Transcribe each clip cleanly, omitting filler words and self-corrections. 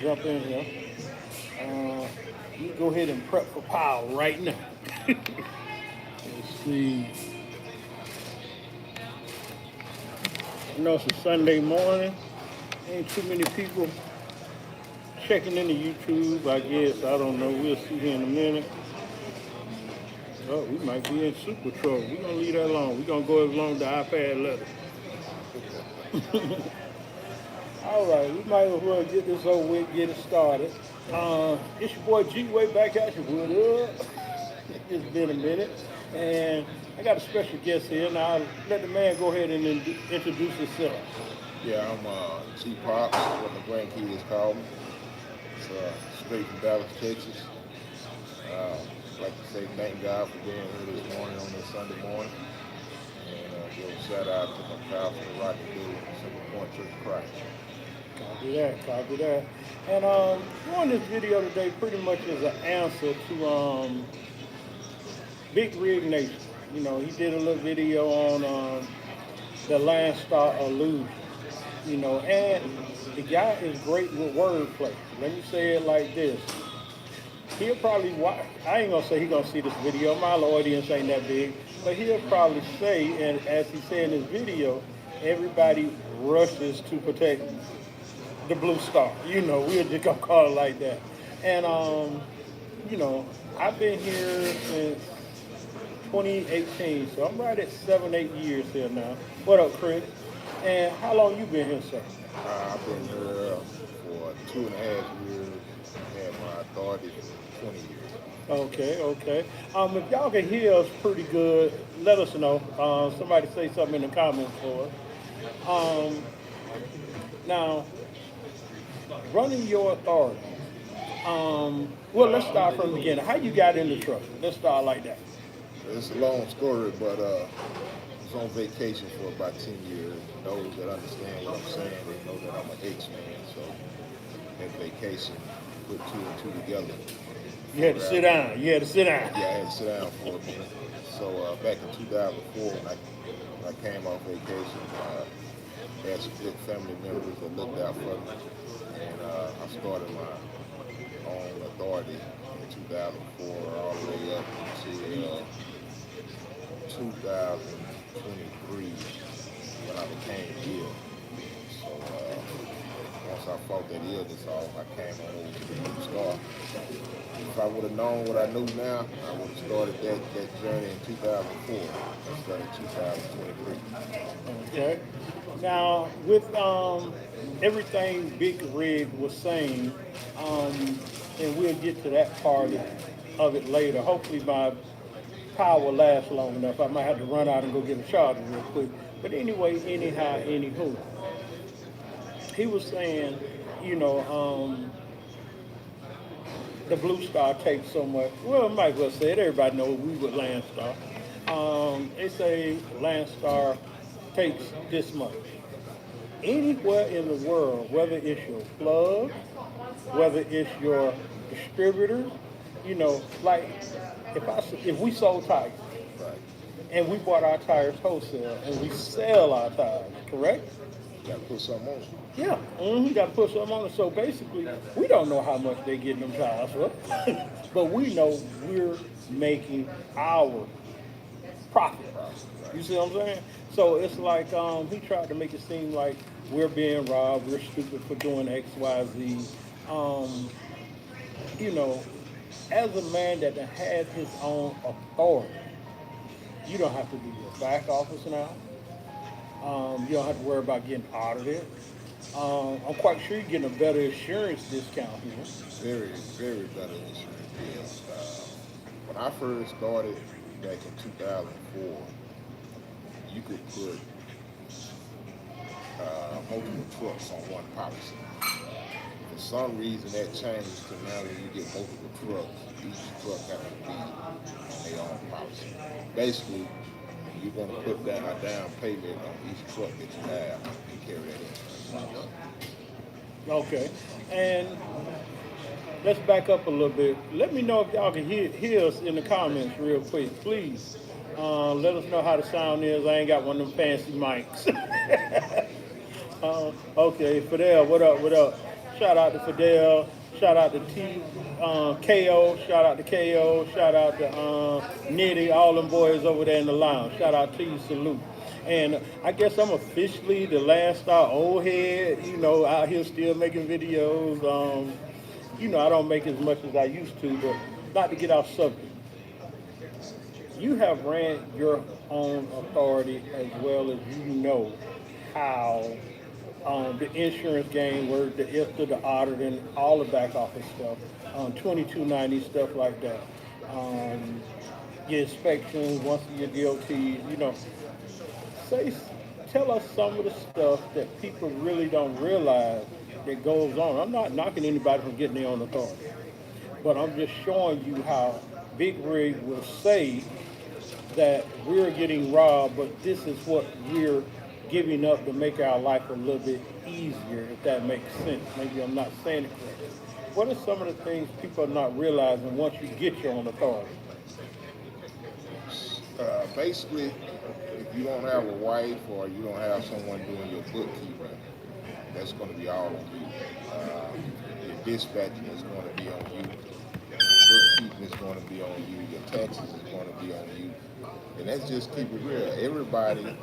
jump in here. You go ahead and prep for power right now. Let's see. I know it's a Sunday morning. Ain't too many people checking into YouTube, I guess. I don't know. We'll see here in a minute. Oh, we might be in super trouble. We're going to leave that alone. We're going to go as long as the iPad let us. All right, we might as well get this over with, get it started. It's your boy G Way back at you. What up? It's been a minute. And I got a special guest here. Now, I'll let the man go ahead and introduce himself. Yeah, I'm T-Pop, what the grandkids call me. It's straight from Dallas, Texas. I'd like to say thank God for being here this morning on this Sunday morning. And give a shout out to my pastor, Rocky Dude, Simple Point Church of Christ. Copy that, copy that. And doing this video today pretty much is an answer to Big Rig Nation. You know, he did a little video on the Lance Star illusion. You know, and the guy is great with wordplay. Let me say it like this. He'll probably watch, I ain't gonna say he's gonna see this video, my audience ain't that big, but he'll probably say, and as he said in his video, everybody rushes to protect the Blue Star. You know, we're just gonna call it like that. And you know, I've been here since 2018, so I'm right at 7, 8 years here now. What up, Chris? And how long you been here, sir? I've been here for 2.5 years. Had my authority for 20 years. Okay, okay. If y'all can hear us pretty good, let us know. Somebody say something in the comments for us. Now, running your authority. Well, let's start from the beginning. How you got into trucking? Let's start like that. It's a long story, but I was on vacation for about 10 years. Those that understand what I'm saying, they know that I'm an X-man. So at vacation, put two and two together. You had to sit down. You had to sit down. Yeah, I had to sit down for a minute. So back in 2004, when I came off vacation, I had some good family members that looked out for me. And I started my own authority in 2004 all the way up to 2023 when I became ill. So once I fought that illness off, I came on over to the Blue Star. If I would have known what I know now, I would have started that journey in 2004 instead of 2023. Okay. Now, with everything Big Rig was saying, and we'll get to that part of it later. Hopefully my power will last long enough. I might have to run out and go get a charger real quick. But anyway, anyhow, anywho, he was saying, you know, the Blue Star takes so much. Well, I might as well say it. Everybody knows we with Lance Star. They say Lance Star takes this much. Anywhere in the world, whether it's your plug, whether it's your distributor, you know, like if we sold tires, Right. and we bought our tires wholesale and we sell our tires, correct? You got to put something on it. Yeah, got to put something on it. So basically, we don't know how much they getting them tires for, but we know we're making our profit. You see what I'm saying? So it's like he tried to make it seem like we're being robbed, we're stupid for doing X, Y, Z. You know, as a man that has his own authority, you don't have to do your back office now. You don't have to worry about getting audited. I'm quite sure you're getting a better insurance discount here. Very, very better insurance deals. When I first started back in 2004, you could put multiple trucks on one policy. For some reason, that changed to now when you get multiple trucks, each truck has to be on their own policy. Basically, you're going to put down a down payment on each truck that you have and carry that insurance. Okay, and let's back up a little bit. Let me know if y'all can hear us in the comments real quick, please. Let us know how the sound is. I ain't got one of them fancy mics. Okay, Fidel, what up, what up? Shout out to Fidel. Shout out to KO. Shout out to KO. Shout out to Nitty. All them boys over there in the lounge. Shout out to you. Salute. And I guess I'm officially the last star old head. Out here still making videos. I don't make as much as I used to, but not to get off subject. You have ran your own authority as well as how the insurance game works, the IFTA, the auditing, all the back office stuff, 2290 stuff like that. Your inspections, once your DOTs, say, tell us some of the stuff that people really don't realize that goes on. I'm not knocking anybody from getting their own authority, but I'm just showing you how Big Rig will say that we're getting robbed, but this is what we're giving up to make our life a little bit easier, if that makes sense. Maybe I'm not saying it correctly. What are some of the things people are not realizing once you get your own authority? Basically, if you don't have a wife or you don't have someone doing your bookkeeping, that's going to be all on you. Your dispatching is going to be on you. Bookkeeping is going to be on you. Your taxes is going to be on you. And let's just keep it real. Everybody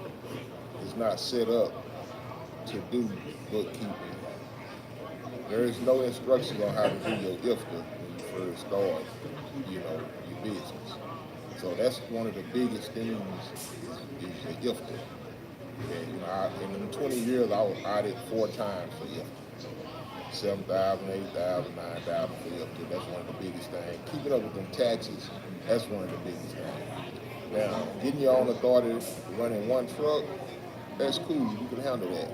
is not set up to do bookkeeping. There is no instructions on how to do your IFTA when you first start, your business. So that's one of the biggest things is your IFTA. And, in 20 years, I was audited 4 times for IFTA. 7,000, 8,000, 9,000 for IFTA. That's one of the biggest things. Keeping up with them taxes, that's one of the biggest things. Now, getting your own authority, running one truck, that's cool. You can handle that.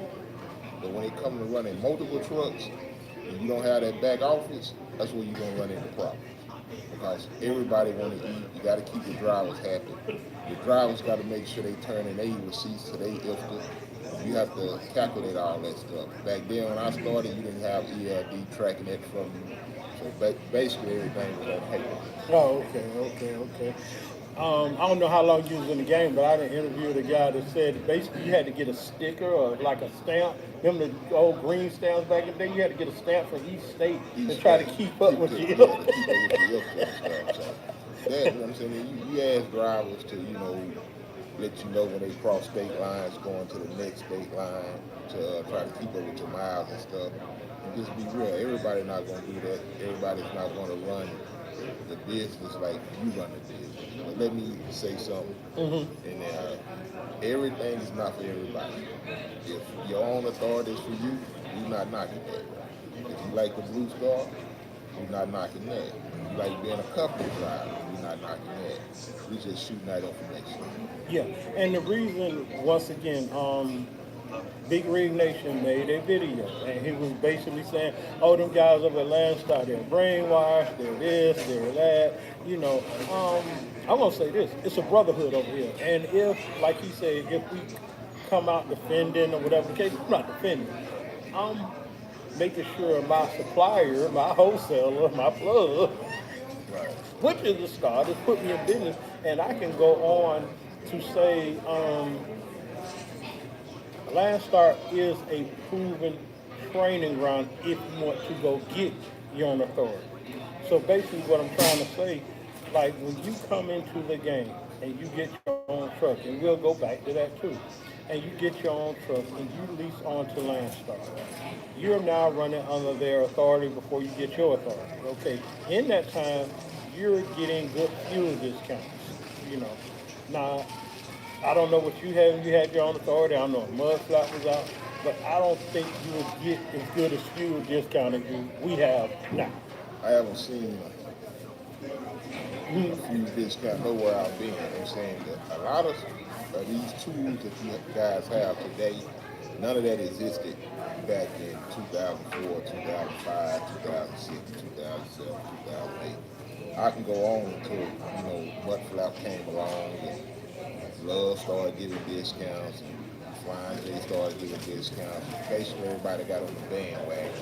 But when it comes to running multiple trucks, and you don't have that back office, that's where you're going to run into problems. Because everybody want to eat. You got to keep the drivers happy. The drivers got to make sure they turn in their receipts to their IFTA. You have to calculate all that stuff. Back then when I started, you didn't have ELD tracking it from you. So basically everything was on paper. Oh, okay. I don't know how long you was in the game, but I done interviewed a guy that said basically you had to get a sticker or like a stamp. Remember the old green stamps back in the day? You had to get a stamp from each state to try to keep up with you. Yeah, to keep up with your stuff. So that, what I'm saying, you ask drivers to, let you know when they cross state lines, going to the next state line to try to keep up with your miles and stuff. And just be real. Everybody's not going to do that. Everybody's not going to run the business like you run the business. But let me say something. And everything is not for everybody. If your own authority is for you, you're not knocking that. If you like the Blue Star, you're not knocking that. If you like being a company driver, you're not knocking that. We just shooting that information. Yeah, and the reason, once again, Big Rig Nation made a video, and he was basically saying, oh, them guys over at Landstar, they're brainwashed, they're this, they're that. I'm going to say this, it's a brotherhood over here. And if, like he said, if we come out defending or whatever the case, I'm not defending. I'm making sure my supplier, my wholesaler, my plug, which is the star that's put me in business, and I can go on to say, Landstar is a proven training ground if you want to go get your own authority. So basically what I'm trying to say, like when you come into the game and you get your own truck, and we'll go back to that too, and you get your own truck and you lease onto Landstar, you're now running under their authority before you get your authority. Okay, in that time, you're getting good fuel discounts, Now, I don't know what you had when you had your own authority. I don't know if Mudflap was out, but I don't think you would get as good as fuel discount as we have now. I haven't seen a few discounts nowhere I've been. I'm saying that a lot of these tools that you guys have today, none of that existed back in 2004, 2005, 2006, 2007, 2008. I can go on until, Mudflap came along and Love started giving discounts and Flying J started giving discounts. Basically everybody got on the bandwagon.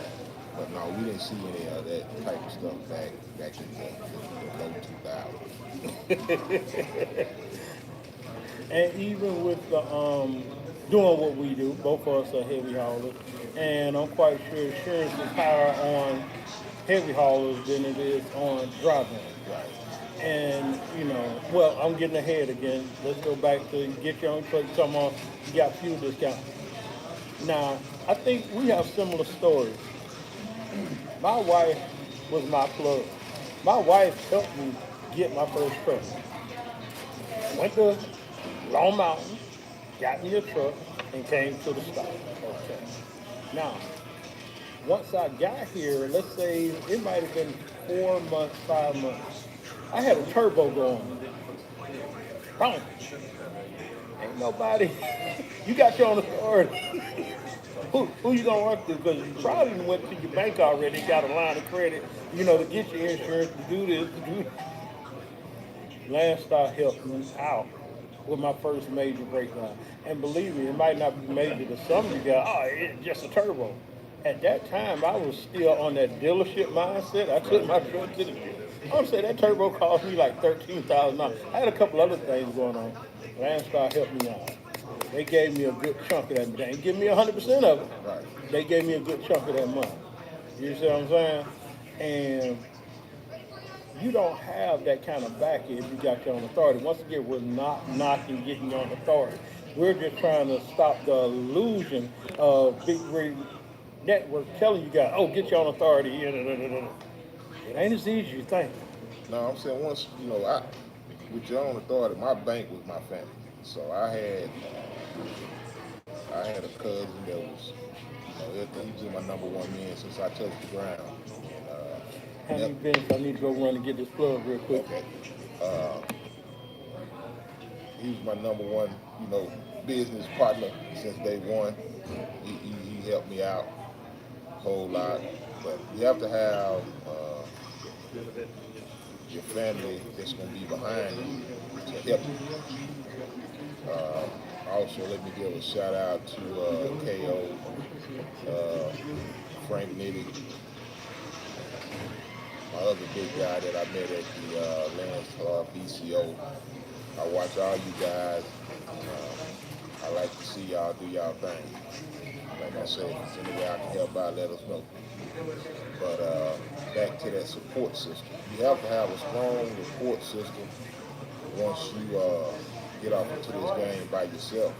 But no, we didn't see any of that type of stuff back in the low 2000s. And even with the doing what we do, both of us are heavy haulers, and I'm quite sure insurance is higher on heavy haulers than it is on dry vans. Right. And well, I'm getting ahead again. Let's go back to get your own truck. You're talking about you got fuel discount. Now, I think we have similar stories. My wife was my plug. My wife helped me get my first truck. Went to Long Mountain, got me a truck, and came to the stop. Okay. Now, once I got here, let's say it might have been 4 months, 5 months. I had a turbo going. Boom. Ain't nobody. You got your own authority. Who you gonna run to? Because you probably went to your bank already, got a line of credit, to get your insurance, to do this, to do. Landstar helped me out with my first major breakdown. And believe me, it might not be major to some of you guys. Oh, it's just a turbo. At that time, I was still on that dealership mindset. I took Right. my truck to the dealer. I'm saying that turbo cost me like $13,000. I had a couple other things going on. Landstar helped me out. They gave me a good chunk of that. They didn't give me 100% of it. Right. They gave me a good chunk of that money. You see what I'm saying? And you don't have that kind of backing if you got your own authority. Once again, we're not knocking getting your own authority. We're just trying to stop the illusion of big rig network telling you guys, oh, get your own authority. Yeah, da, da, da, da. It ain't as easy as you think. No, I'm saying once I with your own authority, my bank was my family. So I had a cousin that was everything. He was my number one man since I touched the ground. And How many yep, minutes I need to go run and get this plug real quick? okay. Uh, he was my number one, business partner since day one. He helped me out a whole lot. But you have to have your family that's going to be behind you to help you. Also, let me give a shout out to KO, uh, Frank Nitty, my other big guy that I met at the Landstar BCO. I watch all you guys. I like to see y'all do y'all thing. Like I said, if there's any way I can help out, let us know. But back to that support system. You have to have a strong support system once you get off into this game by yourself,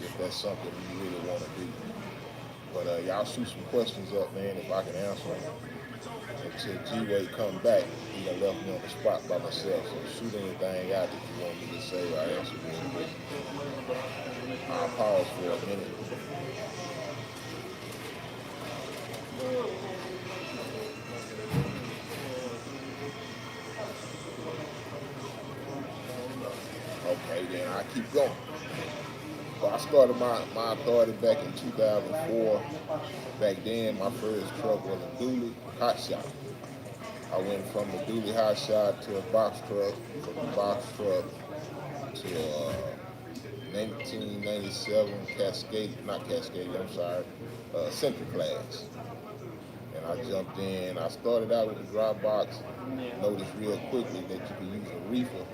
if that's something you really want to do. But y'all shoot some questions up, man, if I can answer them. Until G-Way come back, he done left me on the spot by myself. So shoot anything out that you want me to say or answer real quick. I'll pause for a minute. Okay, then I keep going. Well, I started my authority back in 2004. Back then, my first truck was a dually hot shot. I went from the dually hot shot to a box truck, from the box truck to a 1997 Century Class. And I jumped in. I started out with a dry box. Noticed real quickly that you can use a reefer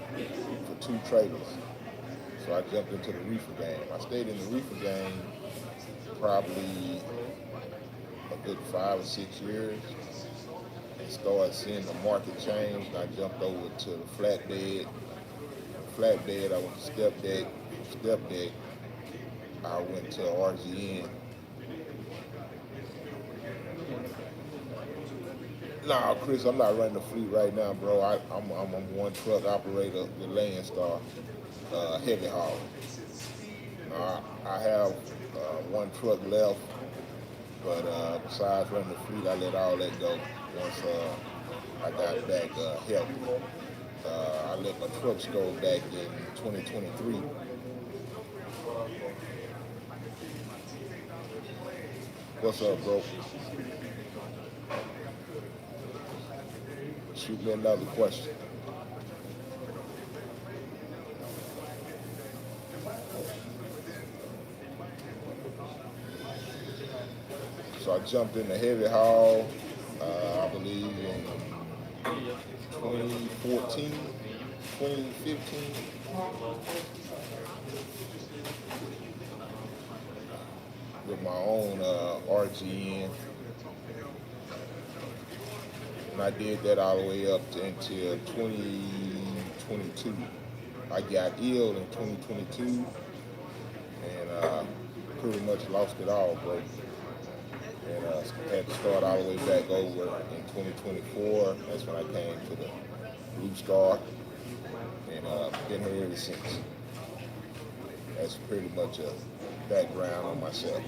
for 2 trailers. So I jumped into the reefer game. I stayed in the reefer game probably a good 5 or 6 years and started seeing the market change. And I jumped over to the flatbed. Flatbed, I went to step deck. Step deck, I went to RGN. Nah, Chris, I'm not running the fleet right now, bro. I'm a one truck operator with Landstar, heavy haul. I have one truck left, but besides running the fleet, I let all that go once I got back healthy. I let my trucks go back in 2023. What's up, bro? Shoot me another question. So I jumped in the heavy haul, I believe in 2014, 2015. With my my own RGN, and I did that all the way up until 2022. I got ill in 2022, and pretty much lost it all, bro. And had to start all the way back over in 2024. That's when I came to the Blue Star, and been here ever since. That's pretty much a background on myself.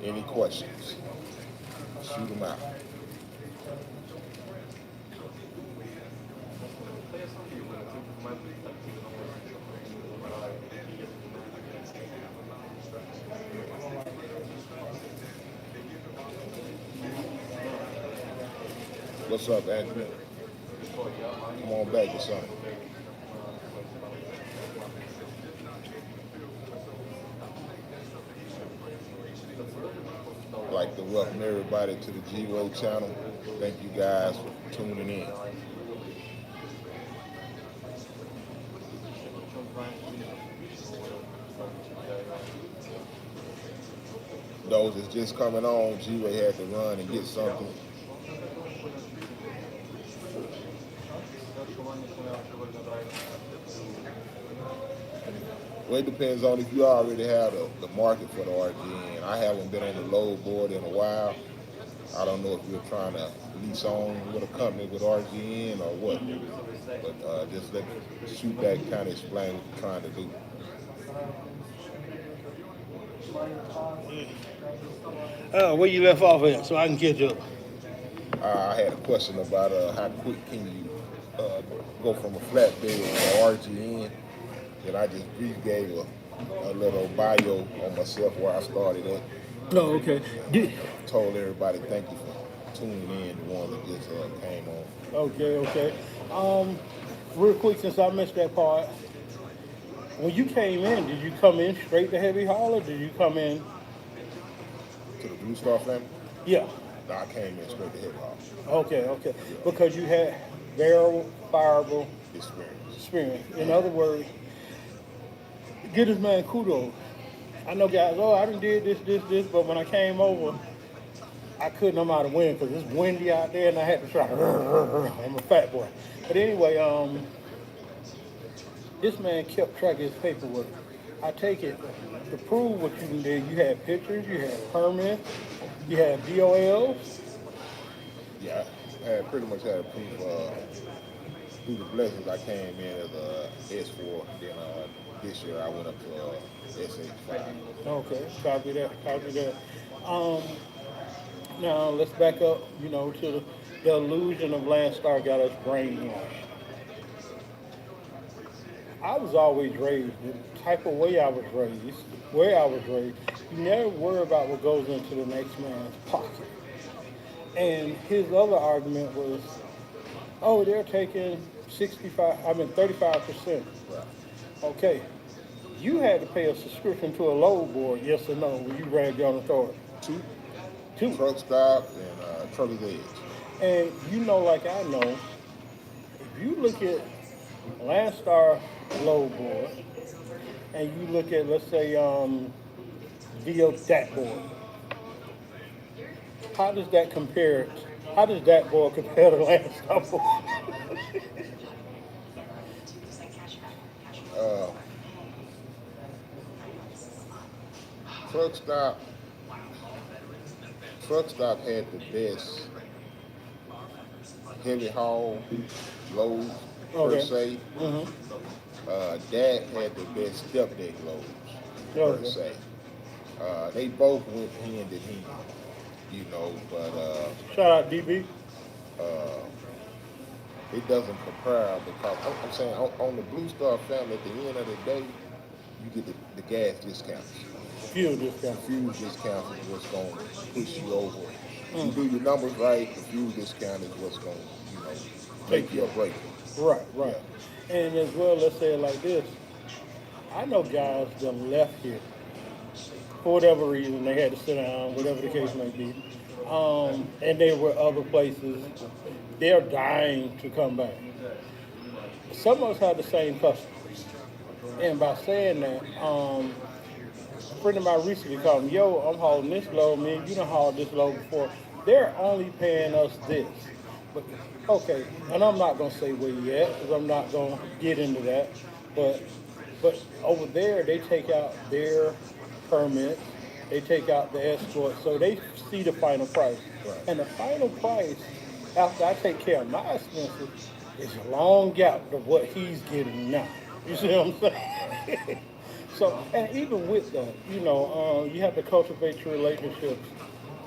Any questions? Shoot them out. What's up, Andrew? Come on back or something. I'd like to welcome everybody to the G-Way channel. Thank you guys for tuning in. Those that's just coming on, G-Way had to run and get something. Well, it depends on if you already have the market for the RGN. I haven't been on the load board in a while. I don't know if you're trying to lease on with a company with RGN or what. But just let shoot that kind of explain what you're trying to do. Where you left off at, so I can catch up. I had a question about how quick can you go from a flatbed to RGN. And I just brief gave a little bio on myself where I started at. Oh, okay. Told everybody thank you for tuning in, the one that just came on. Okay. Real quick, since I missed that part, when you came in, did you come in straight to heavy haul, or did you come in? To the Blue Star family? Yeah. No, I came in straight to heavy haul. Okay. Because you had verifiable experience. In other words, give this man kudos. I know guys, I done did this, but when I came over, I couldn't know how to win because it's windy out there and I had to try. I'm a fat boy. But anyway, this man kept track of his paperwork. I take it, to prove what you did, you had pictures, you had permits, you had DOLs. Yeah, I pretty much had proof through the blessings. I came in as a S4, then this year I went up to SH5. Okay, copy that. Now let's back up, to the illusion of Landstar got us brainwashed. I was always raised, the type of way I was raised, you never worry about what goes into the next man's pocket. And his other argument was, they're taking 35%. Right. Okay, you had to pay a subscription to a load board, yes or no, when you ran your own authority? Two. Two. Truck stop and Trucker's Edge. And like I know, if you look at Landstar load board, and you look at, let's say, VO DAT board, how does that compare? How does that board compare to Landstar board? Truck stop had the best heavy haul loads per se. DAT had the best step deck loads per se. They both went hand in hand, but shout out DB. It doesn't compare because I'm saying on the Blue Star family, at the end of the day, you get the gas discounts. Fuel discounts. Fuel discounts is what's going to push you over. If you do your numbers right, the fuel discount is what's going to, make you a break. Right. Yeah. And as well, let's say it like this. I know guys that left here for whatever reason. They had to sit down, whatever the case may be. And they were other places. They're dying to come back. Some of us have the same customer. And by saying that, a friend of mine recently called me, yo, I'm hauling this load, man. You done hauled this load before. They're only paying us this. But okay, and I'm not gonna say where you at, because I'm not gonna get into that. But but over there they take out their permits, they take out the escort, so they see the final price. Right. And the final price, after I take care of my expenses, is a long gap of what he's getting now. You see what I'm saying? So, and even with that, you have to cultivate your relationships.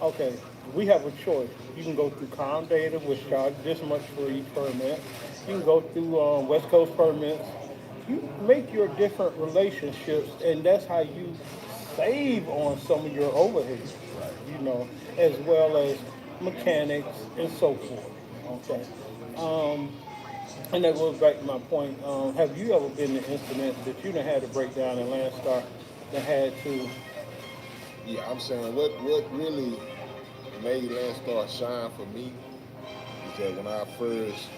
Okay, we have a choice. You can go through Calm Data, which charges this much for each permit. You can go through West Coast permits. You make your different relationships, and that's how you save on some of your overhead, as well as mechanics and so forth. Okay. Um, and that goes back to my point. Have you ever been in an incident that you done had to break down in Landstar that had to? Yeah, I'm saying what really made Landstar shine for me is that when I first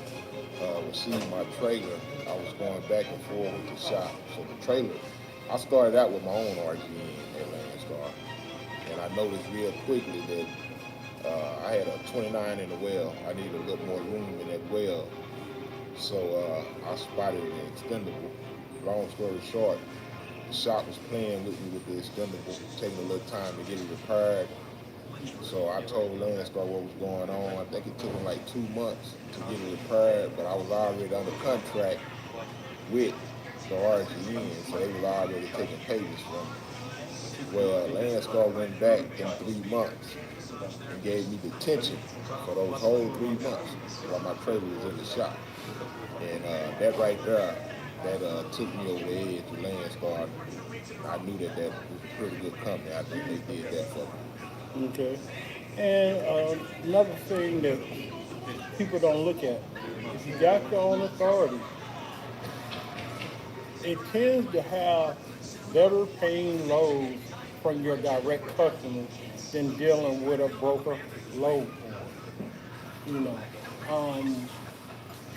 received my trailer, I was going back and forth with the shop. So the trailer, I started out with my own RGN at Landstar, and I noticed real quickly that I had a 29 in the well. I needed a little more room in that well. So I spotted an extendable. Long story short, the shop was playing with me with the extendable, taking a little time to get it repaired. So I told Landstar what was going on. I think it took them like 2 months to get it repaired, but I was already under contract with the RGN, so they was already taking payments from me. Well, Landstar went back in 3 months and gave me detention for those whole 3 months while my trailer was in the shop. And that right there, that took me over the edge to Landstar. I knew that was a pretty good company. I think they did that for me. Okay. And another thing that people don't look at, if you got your own authority, it tends to have better paying loads from your direct customers than dealing with a broker load board. You know, um,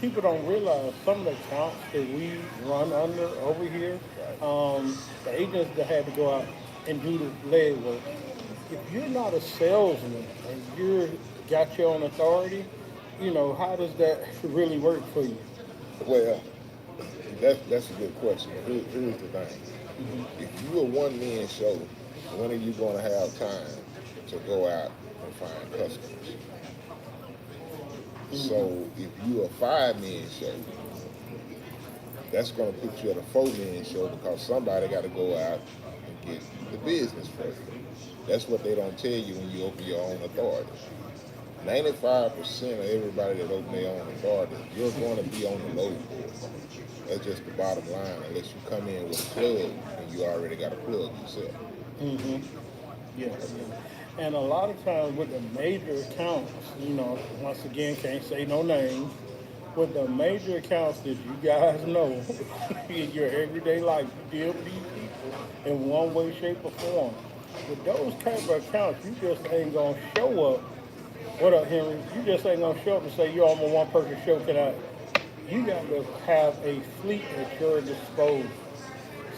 people don't realize some of the accounts that we run under over here, the agents that had to go out and do the leg work. If you're not a salesman and you're got your own authority, how does that really work for you? Well, that's a good question. Here's the thing. If you're a one-man show, when are you going to have time to go out and find customers? So if you're a five-man show, that's going to put you at a four-man show because somebody got to go out and get the business first. That's what they don't tell you when you open your own authority. 95% of everybody that open their own authority, you're going to be on the load board. That's just the bottom line, unless you come in with a plug and you already got a plug yourself. Mm-hmm. Yeah, yeah. And a lot of times with the major accounts, once again, can't say no names, with the major accounts that you guys know in your everyday life, you deal with these people in one way, shape, or form. With those type of accounts, you just ain't gonna show up. What up, Henry? You just ain't gonna show up and say, yo, I'm a one-person show. You got to have a fleet at your disposal.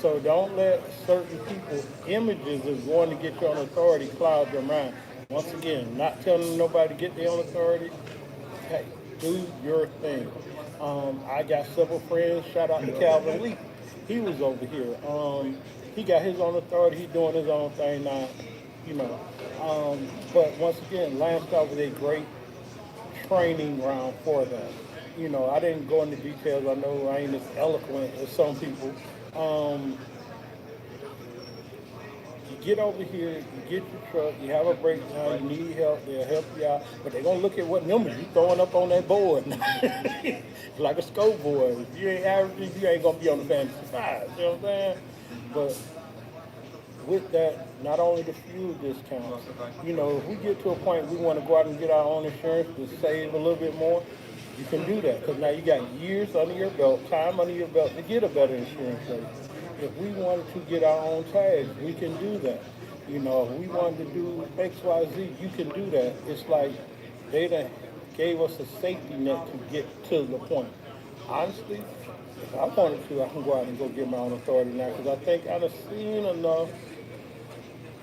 So don't let certain people images of going to get your own authority cloud your mind. Once again, not telling nobody to get their own authority. Hey, do your thing. I got several friends. Shout out to Calvin Lee. He was over here. He got his own authority. He's doing his own thing now. You know. But once again, Landstar was a great training ground for that. I didn't go into details. I know I ain't as eloquent as some people. Um, you get over here, you get your truck, you have a breakdown, you need help, they'll help you out. But they're gonna look at what numbers you throwing up on that board. It's like a scope board. If you ain't averaging, you ain't gonna be on the fantasy five. You know what I'm saying? But with that, not only the fuel discounts, if we get to a point we want to go out and get our own insurance to save a little bit more, you can do that because now you got years under your belt, time under your belt to get a better insurance rate. If we wanted to get our own tags, we can do that. If we wanted to do X, Y, Z, you can do that. It's like they done gave us a safety net to get to the point. Honestly, If I wanted to, I can go out and go get my own authority now because I think I've seen enough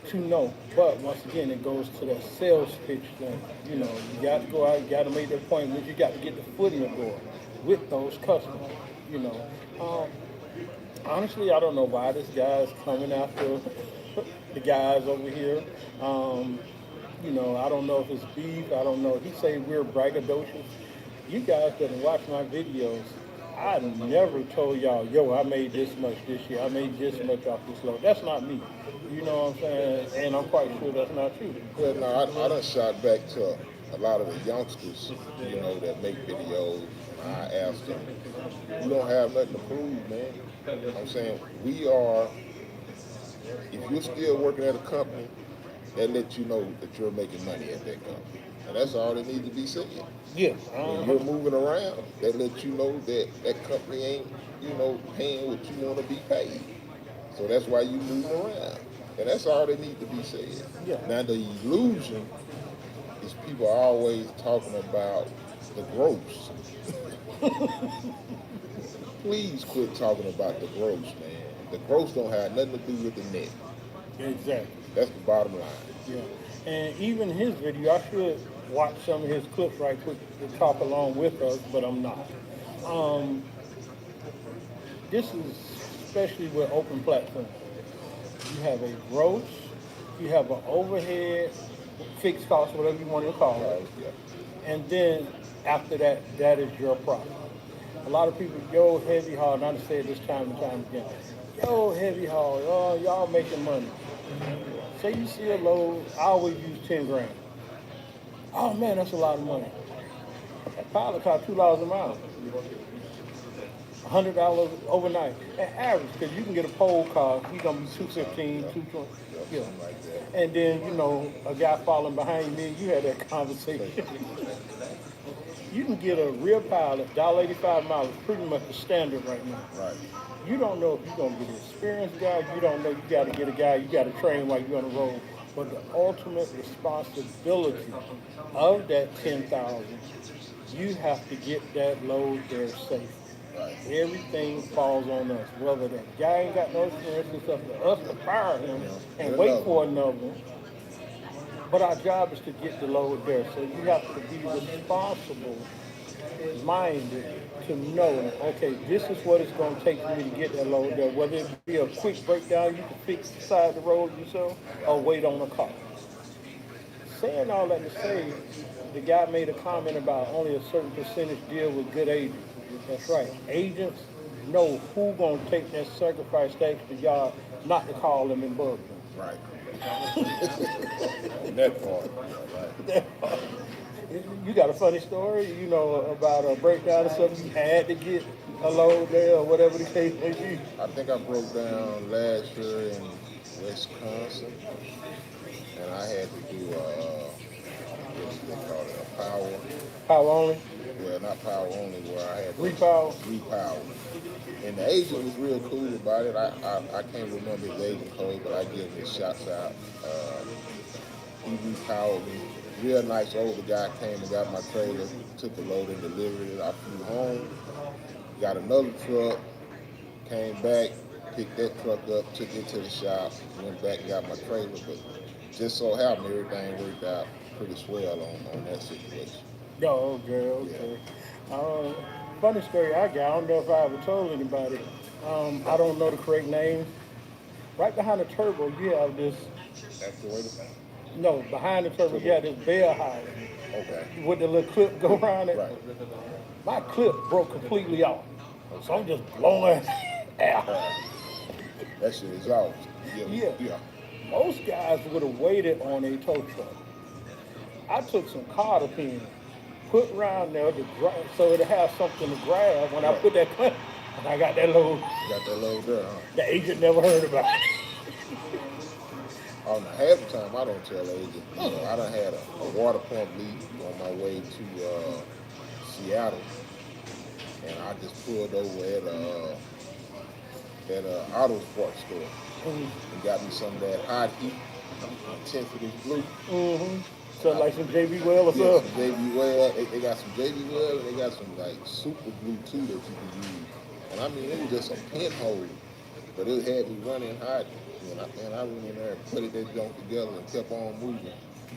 to know. But once again, it goes to that sales pitch thing. You know, you got to go out, you got to make the appointments, you got to get the foot in the door with those customers. You know, honestly, I don't know why this guy's coming after the guys over here. You know, I don't know if it's beef. I don't know. He say we're braggadocious. You guys that watch my videos, I never told y'all, yo, I made this much this year. I made this much off this load. That's not me. You know what I'm saying? And I'm quite sure that's not you. Well, no, I done shot back to a lot of the youngsters, you know, that make videos. I asked them, you don't have nothing to prove, man. I'm saying, we are, if you're still working at a company, that lets you know that you're making money at that company. And that's all that needs to be said. Yeah. When you're moving around, that lets you know that that company ain't, you know, paying what you want to be paid. So that's why you moving around. And that's all that needs to be said. Yeah. Now the illusion is people are always talking about the gross. Please quit talking about the gross, man. The gross don't have nothing to do with the net. Exactly. That's the bottom line. Yeah. And even his video, I should watch some of his clips right quick to talk along with us, but I'm not. This is especially with open platforms. You have a gross, you have an overhead, fixed cost, whatever you want to call it. Yeah. And then after that, that is your profit. A lot of people, yo, heavy haul, and I say this time and time again, yo, heavy haul, oh, y'all making money. Say you see a load, I always use 10 grand. Oh man, that's a lot of money. That pilot cost $2 a mile. $100 overnight. At average, because you can get a pole car, he's gonna be 215, 220. Yeah. Like that. And then, you know, a guy falling behind me, you had that conversation. You can get a real pilot, $1.85 miles, pretty much the standard right now. Right. You don't know if you're going to get an experienced guy. You don't know you got to get a guy, you got to train while you're on the road. But the ultimate responsibility of that 10,000, you have to get that load there safe. Right. Everything falls on us. Whether that guy ain't got no experience, it's up to us to fire him and wait for another one. But our job is to get the load there. So you have to be responsible minded to know, okay, this is what it's going to take for me to get that load there. Whether it be a quick breakdown, you can fix the side of the road yourself, or wait on a car. Saying all that to say, the guy made a comment about only a certain percentage deal with good agents. That's right. Agents know who going to take that sacrifice extra yard not to call them and bug them. Right. That part. Right. You got a funny story, you know, about a breakdown or something you had to get a load there or whatever the case may be? I think I broke down last year in Wisconsin, and I had to do what they call it, a power. Power only? Well, not power only, where I had to Repower. And the agent was real cool about it. I can't remember his agent code, but I give him his shots out. He repowered me. Real nice older guy came and got my trailer, took the load and delivered it. I flew home, got another truck, came back, picked that truck up, took it to the shop, went back and got my trailer. But just so happened everything worked out pretty swell on that situation. Oh, okay. Funny story I got, I don't know if I ever told anybody. I don't know the correct name. Right behind the turbo, you have this. Actuator? No, behind the turbo, you have this bell housing. Okay. With the little clip go around it. Right. My clip broke completely off. So I'm just blowing out. That shit is off. Yeah. Most guys would have waited on a tow truck. I took some cotter pins, put around there so it'll have something to grab when I put that clip. And I got that load. You got that load there, huh? The agent never heard about it. Oh, now, half the time I don't tell the agent. You know, I done had a water pump leak on my way to Seattle, and I just pulled over at a auto sports store and got me some of that hot heat, intensity blue. Mm-hmm. So like some JB Well or Yeah, something. some JB Well. They got some JB Well, and they got some like super glue too that you can use And I mean, it was just a pinhole, but it had me running hot. And I went in there and put that junk together and kept on moving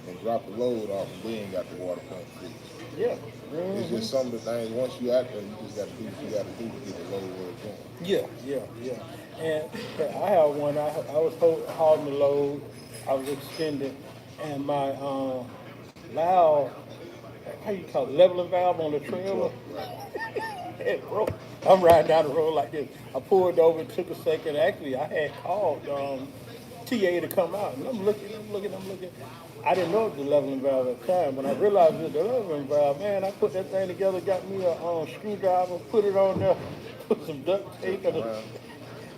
and dropped the load off and then got the water pump fixed. Yeah. It's Hmm. just some of the things, once you out there, you just got to do what you got to do to get the load where it's going. Yeah, yeah, yeah. And yeah, I had one. I was hauling the load. I was extended, and my loud, how you call it, leveling valve on the The trailer, truck, right? it broke. I'm riding down the road like this. I pulled over, took a second. Actually, I had called TA to come out, and I'm looking. I didn't know it was the leveling valve at the time. When I realized it was the leveling valve, man, I put that thing together, got me a screwdriver, put it on there, put some duct Took tape, it and around,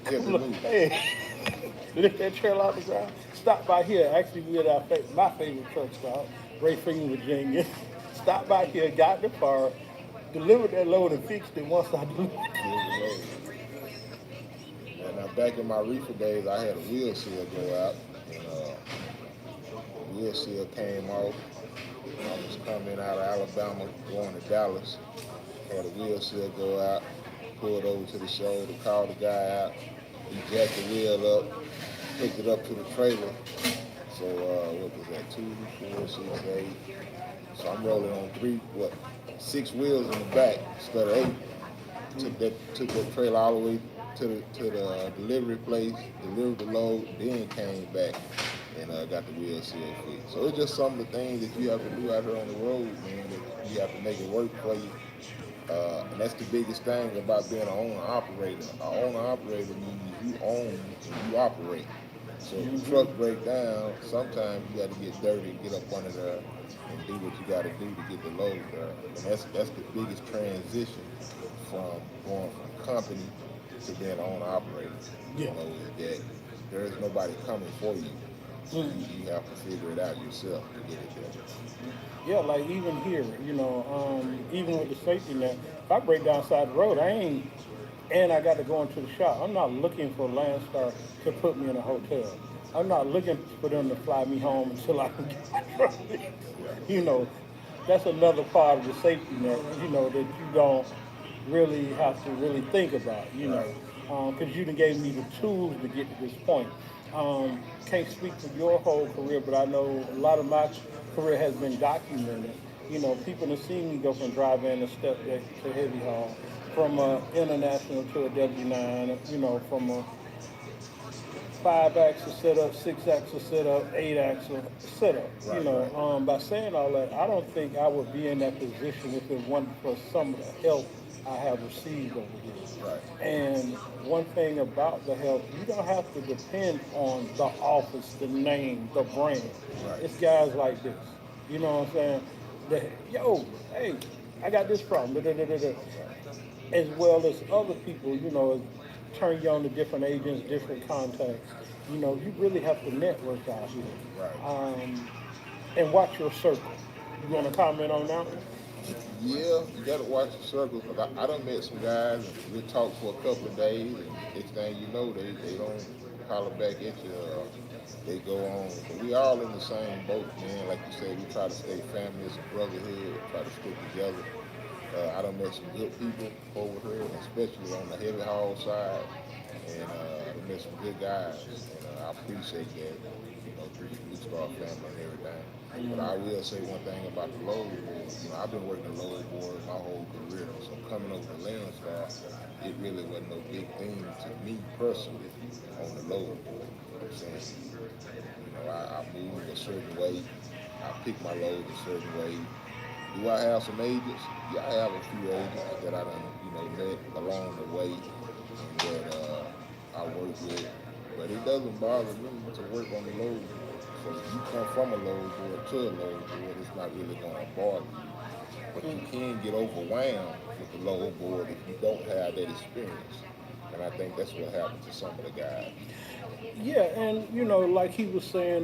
kept it look, moving. hey, lift that trailer out the ground. Stop by here. Actually, we had my favorite truck stop, Rayfield, Virginia. Stop by here, got the part, delivered that load, and fixed it once I delivered it. Filled the load. And now back in my reefer days, I had a wheel seal go out, and the wheel seal came off. I was coming out of Alabama, going to Dallas. Had a wheel seal go out, pulled over to the shoulder, called the guy out. He jacked the wheel up, picked it up to the trailer. So what was that? 2, 4, 6, 8. So I'm rolling on 6 wheels in the back instead of 8. Took that trailer all the way to the delivery place, delivered the load, then came back and got the wheel seal fixed. So it's just some of the things that you have to do out here on the road, man. That you have to make it work for you. And that's the biggest thing about being an owner operator. An owner operator means you own and you operate. So if the truck break down, sometimes you got to get dirty and get up under there and do what you got to do to get the load there. And that's the biggest transition from going from company to being an owner operator. You Yeah. know, is that there is nobody coming for you. So you have to figure it out yourself to get it there. Yeah, like even here, even with the safety net, if I break down side the road, I ain't, and I got to go into the shop. I'm not looking for Landstar to put me in a hotel. I'm not looking for them to fly me home until I can get my truck fixed. Right. You know, that's another part of the safety net, that you don't really have to really think about, Right. because you done gave me the tools to get to this point. Can't speak for your whole career, but I know a lot of my career has been documented. People have seen me go from dry van to step deck to heavy haul, from international to a W9, from a 5-axle setup, 6-axle setup, 8-axle setup. Right, right. By saying all that, I don't think I would be in that position if it wasn't for some of the help I have received over here. Right. And one thing about the help, you don't have to depend on the office, the name, the brand. Right. It's guys like this. You know what I'm saying? That, yo, hey, I got this problem. Da, da, da, da, da. As well as other people, turn you on to different agents, different contacts. You really have to network out here. Right. And watch your circle. You want to comment on that one? Yeah, you gotta watch the circles. Cause I done met some guys and we talked for a couple of days, and next thing you know, they don't holler back at you. They go on. But we all in the same boat, man. Like you said, we try to stay family, it's a brotherhood, try to stick together. I done met some good people over here, especially on the heavy haul side, and I met some good guys, and I appreciate that. Through the Blue Star family and everything. But I will say one thing about the load board. I've been working the load board my whole career, so coming over to Landstar, it really wasn't no big thing to me personally on the load board. You know what I'm saying? I move a certain way. I pick my loads a certain way. Do I have some agents? Yeah, I have a few agents that I done, met along the way and that I work with. But it doesn't bother me to work on the load board. So if you come from a load board to a load board, it's not really going to bother you. But you can get overwhelmed with the load board if you don't have that experience. And I think that's what happened to some of the guys. Yeah, and like he was saying,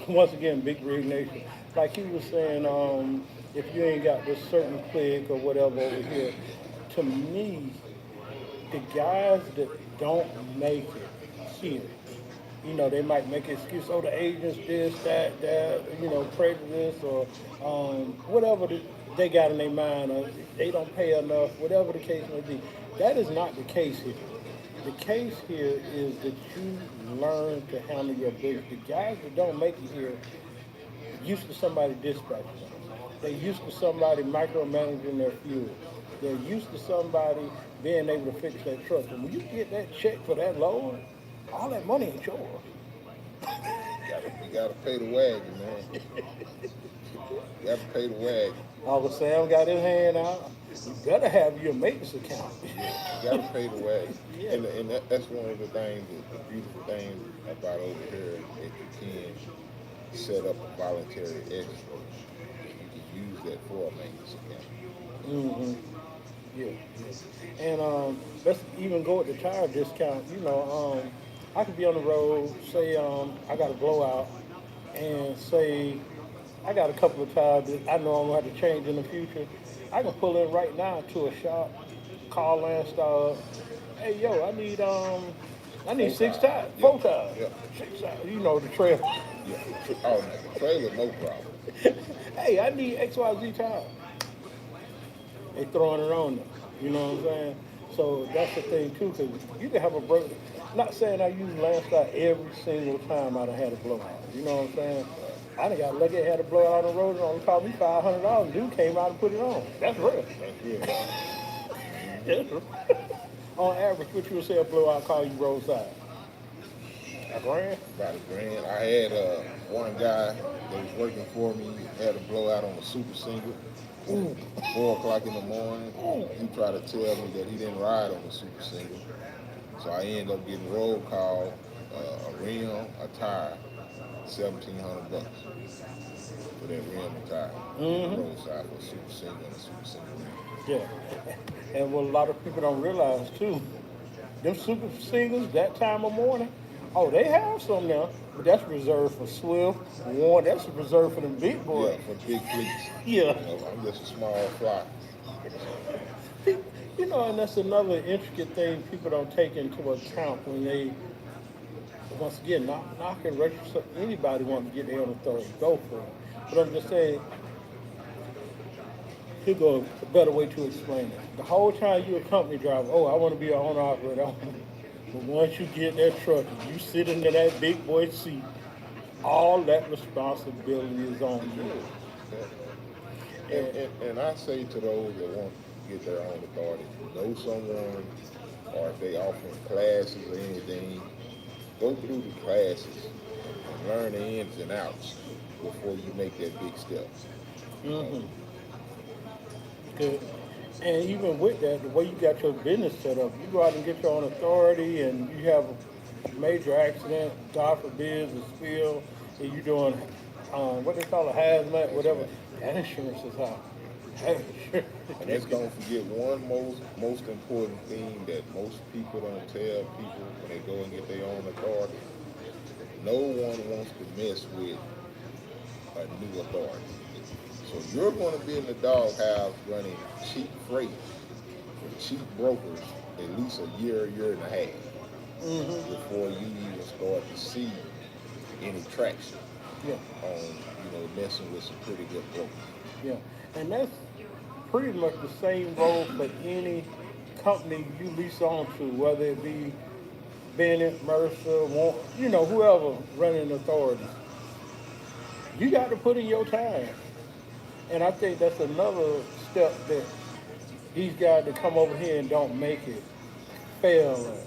once again, Big Rig Nation. Like he was saying, if you ain't got this certain click or whatever over here, to me, the guys that don't make it here, they might make an excuse, oh, the agents this, that, prejudice, or whatever they got in their mind, they don't pay enough, whatever the case may be. That is not the case here. The case here is that you learn to handle your business. The guys that don't make it here used to somebody dispatching them. They're used to somebody micromanaging their fuel. They're used to somebody being able to fix that truck. And when you get that check for that load, all that money ain't yours. You gotta pay the wagon, man. You gotta pay the wagon. Uncle Sam got his hand out. You better have your maintenance account. Yeah, you gotta pay the wagon. Yeah. And that's one of the things, the beautiful things about over here that you can set up a voluntary extra. You can use that for a maintenance account. Yeah. And let's even go with the tire discount. I could be on the road, say I got a blowout, and say I got a couple of tires that I know I'm gonna have to change in the future. I can pull in right now to a shop, call Landstar. Hey, yo, I need six tires, Yeah. four tires, Yeah. 6 tires. You know the trail. Yeah. Oh, no, trailer, no problem. Hey, I need XYZ tires. They throwing it on them. You know what I'm saying? So that's the thing too, because you can have a break. Not saying I use Landstar every single time I done had a blowout. You know what I'm saying? I done got lucky, I had a blowout on the road and only cost me $500. Dude came out and put it on. That's real. That's good. On average, what you would say a blowout call you roadside? A grand? About $1,000. I had one guy that was working for me, had a blowout on a super single. 4 o'clock in the morning. He tried to tell me that he didn't ride on the super single. So I ended up getting roll call, a rim, a tire, $1,700 for that rim and tire. Roadside for a super single and a super single rim. Yeah. And what a lot of people don't realize too, them super singles that time of morning, oh, they have some now, but that's reserved for Swift, Warren, that's reserved for them big boys. Yeah, for big fleets. Yeah. I'm just a small fly. And that's another intricate thing people don't take into account when they, once again, knocking register. Anybody wants to get their own authority, go for it. But I'm just saying, here go a better way to explain it. The whole time you're a company driver, oh, I want to be an owner operator. But once you get that truck and you sit into that big boy seat, all that responsibility is on you. And I say to those that want to get their own authority, know someone, or if they offering classes or anything, go through the classes and learn the ins and outs before you make that big step. Good. And even with that, the way you got your business set up, you go out and get your own authority and you have a major accident, God forbid, a spill, and you're doing what they call a hazmat, whatever, that insurance is out. And let's don't forget one most important thing that most people don't tell people when they go and get their own authority. No one wants to mess with a new authority. So you're going to be in the doghouse running cheap freight with cheap brokers at least a year and a half before you even start to see any traction on messing with some pretty good brokers. Yeah, and that's pretty much the same role for any company you lease on to, whether it be Bennett, Mercer, whoever running authorities. You got to put in your time. And I think that's another step that these guys that come over here and don't make it fail at.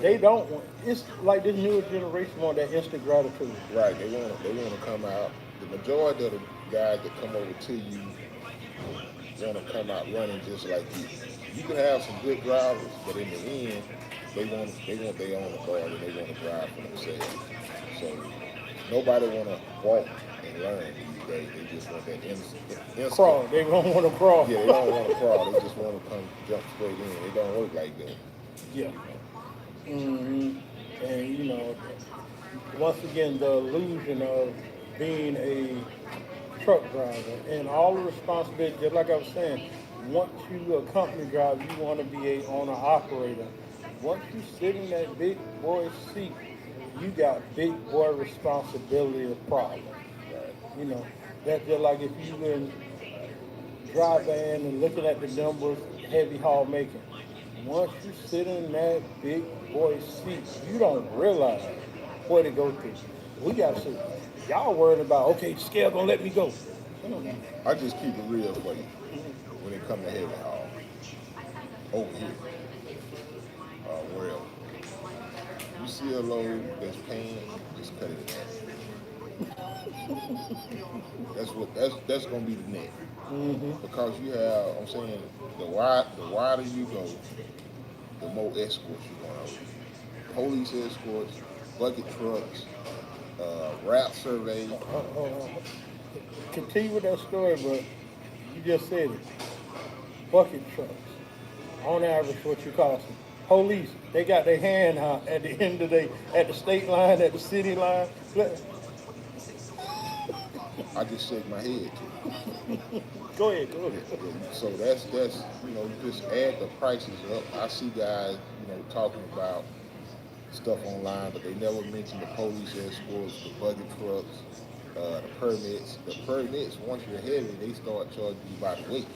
They don't want, it's like this newer generation want that instant gratitude. Right, they want to come out. The majority of the guys that come over to you want to come out running just like you. You can have some good drivers, but in the end, they want their own authority. They want to drive for themselves. So nobody want to walk and learn these days. They just want that instant crawl. They don't want to crawl. Yeah, they don't want to crawl. They just want to come jump straight in. It don't work like that. Yeah. And once again, the illusion of being a truck driver and all the responsibility, just like I was saying, once you're a company driver, you want to be a owner operator. Once you sit in that big boy seat, you got big boy responsibility of problems. That's just like if you in dry van and looking at the numbers heavy haul making. Once you sit in that big boy seat, you don't realize what it go through. We got to, y'all worried about, okay, scale gonna let me go. Mm. I just keep it real for you when it come to heavy haul over here, wherever. You see a load that's paying, just cut it in half. That's gonna be the net. Because you have, I'm saying, the wider you go, the more escorts you're gonna have. Police escorts, bucket trucks, route survey. Continue with that story, but you just said it. Bucket trucks, on average, what you cost them. Police, they got their hand out at the end of the day, at the state line, at the city line. I just shake my head to Go ahead, go it. ahead. So that's you just add the prices up. I see guys talking about stuff online, but they never mention the police escorts, the bucket trucks, the permits. The permits, once you're heavy, they start charging you by the weight.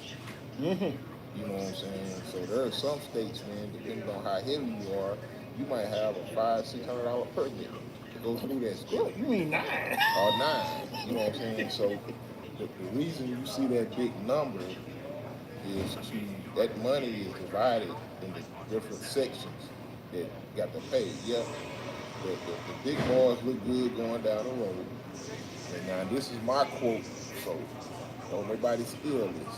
You know what I'm saying? So there are some states, man, depending on how heavy you are, you might have a $500-$600 permit to go through that school. You mean 9? Or 9. You know what I'm saying? So the reason you see that big number is that money is divided into different sections that got to pay. Yeah, the big boys look good going down the road. And now this is my quote, so don't nobody steal this.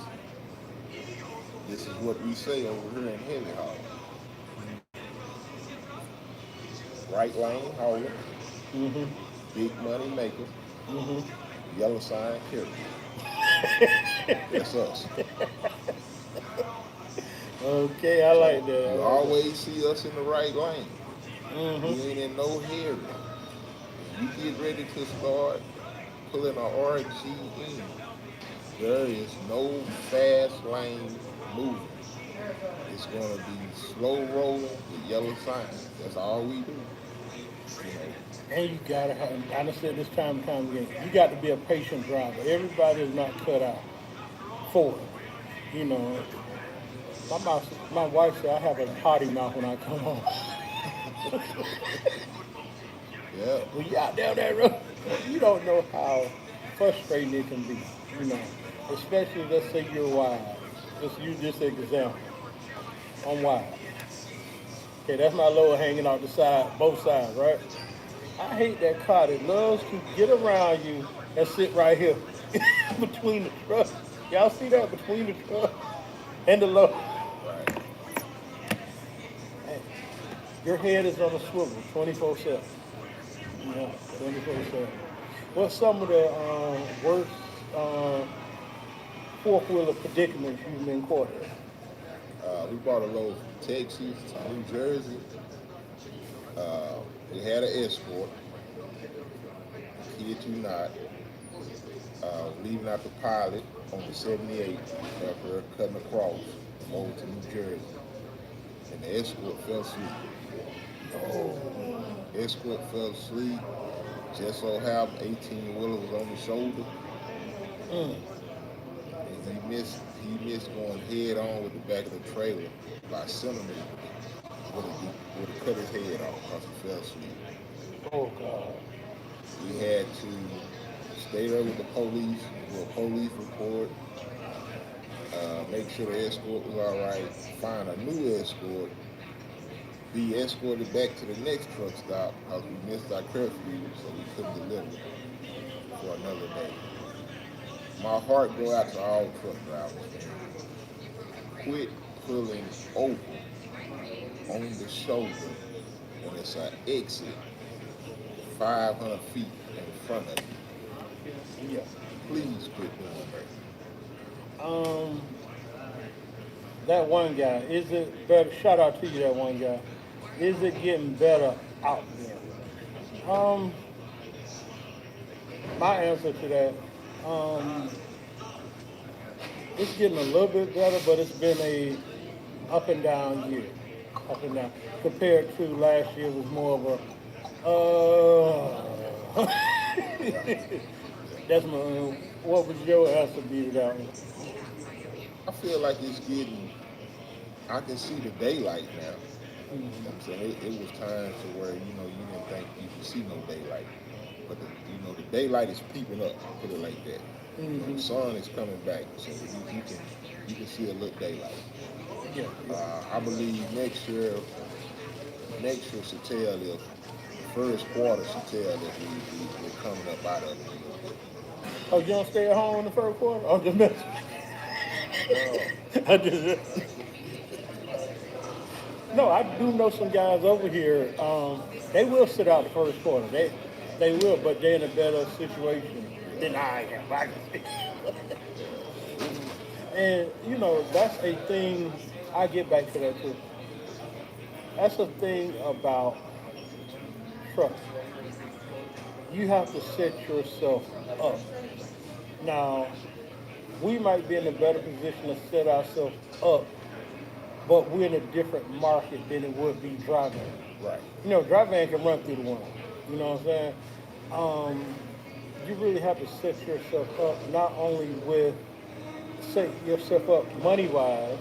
This is what we say over here in Heavy Haul. Right lane hauler, big money maker, yellow sign carrier. That's us. Okay, I like that. You always see us in the right lane. We ain't in no hurry. You get ready to start pulling a RG in. There is no fast lane moving. It's going to be slow rolling with yellow signs. That's all we do. And you gotta have, I done said this time and time again, you got to be a patient driver. Everybody is not cut out for it. My wife said I have a potty mouth when I come home. Yeah. When you out down that road, you don't know how frustrating it can be. Especially let's say you're wise. Let's use this example. I'm wise. Okay, that's my load hanging out the side, both sides, right? I hate that car that loves to get around you and sit right here between the truck. Y'all see that between the truck and the load? Right. Hey, your head is on a swivel 24/7. 24/7. What's some of the worst fourth-wheeler predicaments you've been caught in? We bought a load from Texas to New Jersey. We had an escort. Kid you not. Leaving out the pilot on the 78 after cutting across over to New Jersey. And the escort fell asleep. Escort fell asleep. Just so happened 18-wheeler was on the shoulder. And he missed going head on with the back of the trailer by centimeters. Would have cut his head off because he fell asleep. Oh, God. We had to stay there with the police, do a police report, make sure the escort was all right, find a new escort, be escorted back to the next truck stop because we missed our curfew, so we couldn't deliver for another day. My heart go out to all truck drivers, man. Quit pulling over on the shoulder when it's an exit 500 feet in front of you. Yeah. Please quit doing that. That one guy, is it better? Shout out to you, that one guy. Is it getting better out there? My answer to that, it's getting a little bit better, but it's been a up and down year. Up and down. Compared to last year, it was more of a, that's my, what would your answer be to that one? I feel like it's getting. I can see the daylight now. You know what I'm saying? It was times to where you didn't think you could see no daylight, but the daylight is peeping up. Put it like that. The sun is coming back, so you can see a little daylight. Yeah. I believe next year should tell if the first quarter should tell if we're coming up out of it a little bit. Oh, you don't stay at home in the first quarter? I'm just messing. No, I just no. I do know some guys over here. They will sit out the first quarter. They will, but they're in a better situation than yeah, I am. I can see. yeah. And that's a thing. I get back to that too. That's a thing about trust. You have to set yourself up. Now, we might be in a better position to set ourselves up, but we're in a different market than it would be driving. Right, Dry van can run through the winter. You know what I'm saying? Um, you really have to set yourself up not only with set yourself up money wise,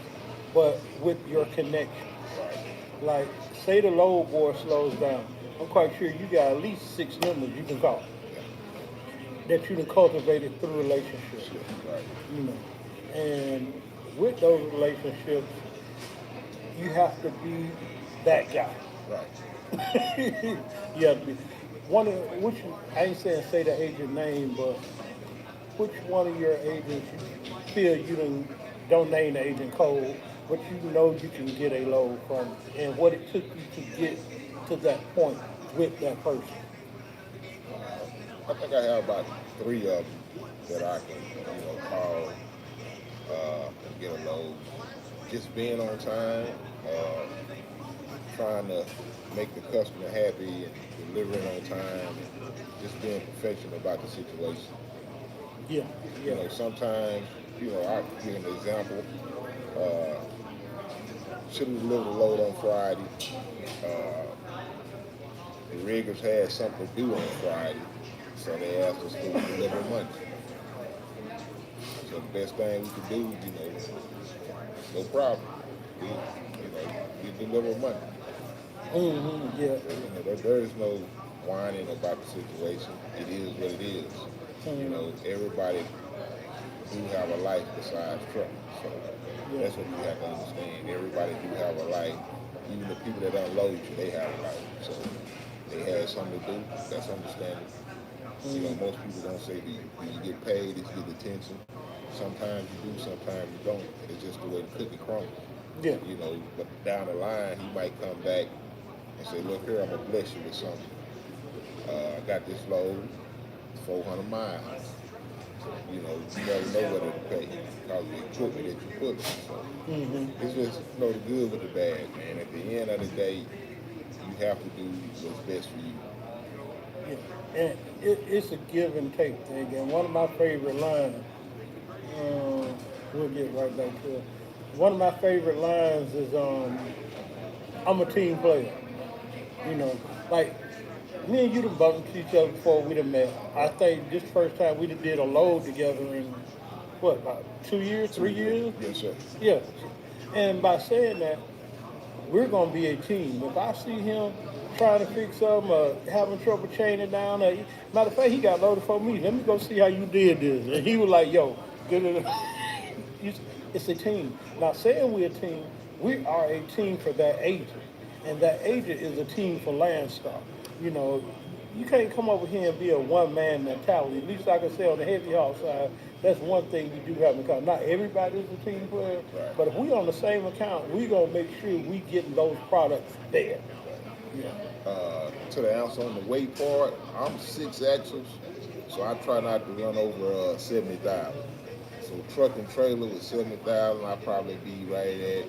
but with your connection. right. Like, say the load board slows down. I'm quite sure you got at least 6 numbers you can call Yeah, that you done cultivated through relationships. sure, right, You know, and with those relationships, you have to be that guy. right. You have to be one of which I ain't saying say the agent name, but which one of your agents you feel you don't name the agent code, but you know you can get a load from, and what it took you to get to that point with that person. I think I have about three of them that I can, call and get a load. Just being on time, uh, trying to make the customer happy and delivering on time, and just being professional about the situation. Yeah, yeah. Sometimes, I give an example. Uh, should have delivered a load on Friday. Uh, the riggers had something to do on Friday, so they asked us to deliver Monday. So the best thing we could do, no problem. We deliver Monday. Yeah. There is no whining about the situation. It is what it is. Everybody do have a life besides truck. So Yeah. that's what you have to understand. Everybody do have a life. Even the people that unload you, they have a life. So they had something to do. That's understandable. Most people don't say, do you get paid if you get attention? Sometimes you do, sometimes you don't. It's just the way the cookie crumbles. Yeah. But down the line, he might come back and say, look here, I'm going to bless you with something. I got this load, 400 miles. You never know what it'll pay because of the equipment that you put in. So it's just, the good with the bad, man. At the end of the day, you have to do what's best for you. Yeah. And it's a give and take thing. And one of my favorite lines, we'll get right back to it. One of my favorite lines is, I'm a team player. You know, like me and you done bumped into each other before we done met. I think this first time we done did a load together in, what, about 2 years, 3 years? Yes, sir. Yeah. And by saying that, we're going to be a team. If I see him trying to fix something or having trouble chaining down, matter of fact, he got loaded for me. Let me go see how you did this. And he was like, yo, good. It's a team. Not saying we're a team, we are a team for that agent. And that agent is a team for Landstar. You know, you can't come over here and be a one-man mentality. At least I can say on the heavy haul side, that's one thing we do have in common. Not everybody is a team player, Right. but if we on the same account, we gonna make sure we getting those products there. Yeah. To the ounce on the weight part, I'm 6 axles, so I try not to run over 70,000. So truck and trailer with 70,000, I'll probably be right at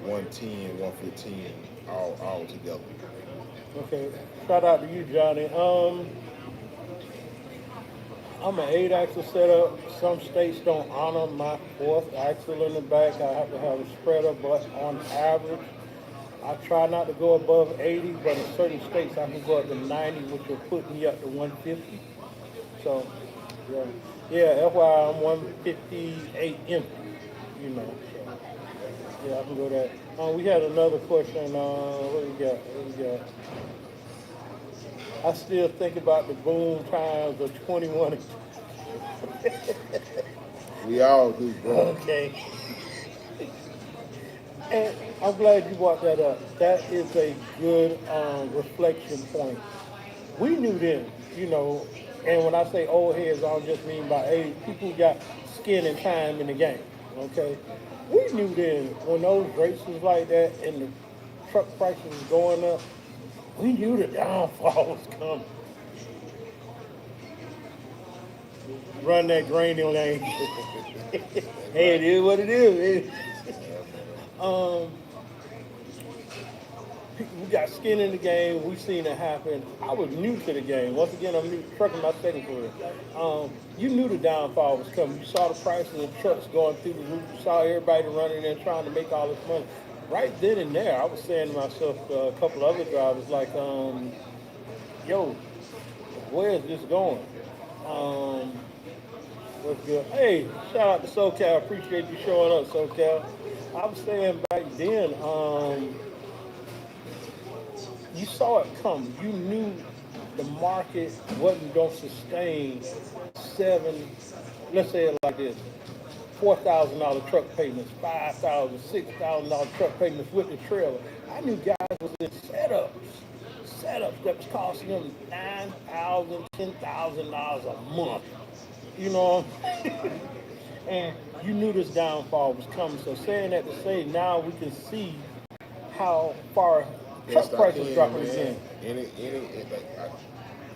110, 115 all together. Okay. Shout out to you, Johnny. I'm an 8 axle setup. Some states don't honor my fourth axle in the back. I have to have a spreader, but on average, I try not to go above 80, but in certain states I can go up to 90, which will put me up to 150. So, yeah, FYI, I'm 158 empty. you know. So, yeah, I can go that. We had another question. What we got? What we got? I still think about the boom times of 21. We all do, bro. Okay. And I'm glad you brought that up. That is a good reflection point. We knew then, you know, and when I say old heads, I don't just mean by age. People who got skin and time in the game, okay? We knew then when those rates was like that and the truck prices was going up, we knew the downfall was coming. Run that grainy lane. Hey, it is what it is. Yeah, man. Um, we got skin in the game. We seen it happen. I was new to the game. Once again, I'm new trucking my second career. You knew the downfall was coming. You saw the prices of trucks going through the roof. You saw everybody running in trying to make all this money. Right then and there, I was saying to myself, a couple other drivers, like, yo, where is this going? Um, what's good? Hey, shout out to SoCal. Appreciate you showing up, SoCal. I was saying back then, you saw it coming. You knew the market wasn't going to sustain seven, let's say it like this, $4,000 truck payments, $5,000, $6,000 truck payments with the trailer. I knew guys was in setups that was costing them $9,000, $10,000 a month. You know, and you knew this downfall was coming. So saying that to say now we can see how far truck Best I prices can, dropping man. again. Like,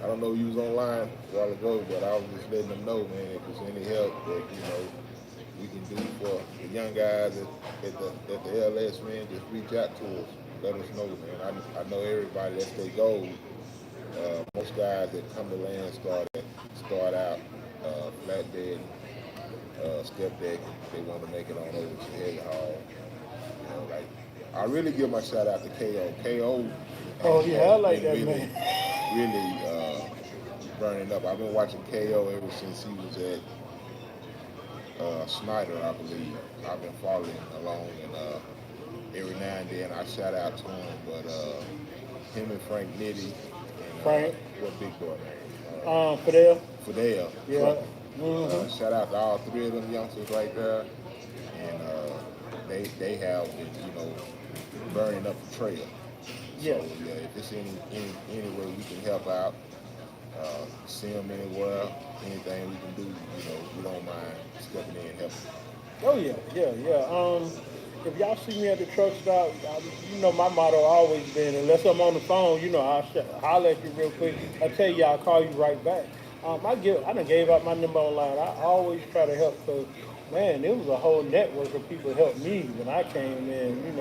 I don't know you was online a while ago, but I was just letting them know, man, if there's any help that, we can do for the young guys at the LS, man, just reach out to us. Let us know, man. I know everybody, that's their goal. Most guys that come to land start out flatbed, step deck. They want to make it on over to heavy haul. Like I really give my shout out to KO. KO Oh yeah, I like that been man. really burning up. I've been watching KO ever since he was at Snyder, I believe. I've been following along, and every now and then I shout out to him. But him and Frank Nitty and Frank, what big boy name? Fidel. Fidel Yeah. Trucking. Mm-hmm. Shout out to all three of them youngsters right there, and they have been burning up the trail. Yeah. So yeah, if it's any way we can help out, see them anywhere, anything we can do, we don't mind stepping in and helping. Oh yeah, yeah, yeah. If y'all see me at the truck stop, you know my motto always been, unless I'm on the phone, I'll holler at you real quick. I tell you, I'll call you right back. I done gave out my number online. I always try to help because, man, there was a whole network of people helped me when I came in.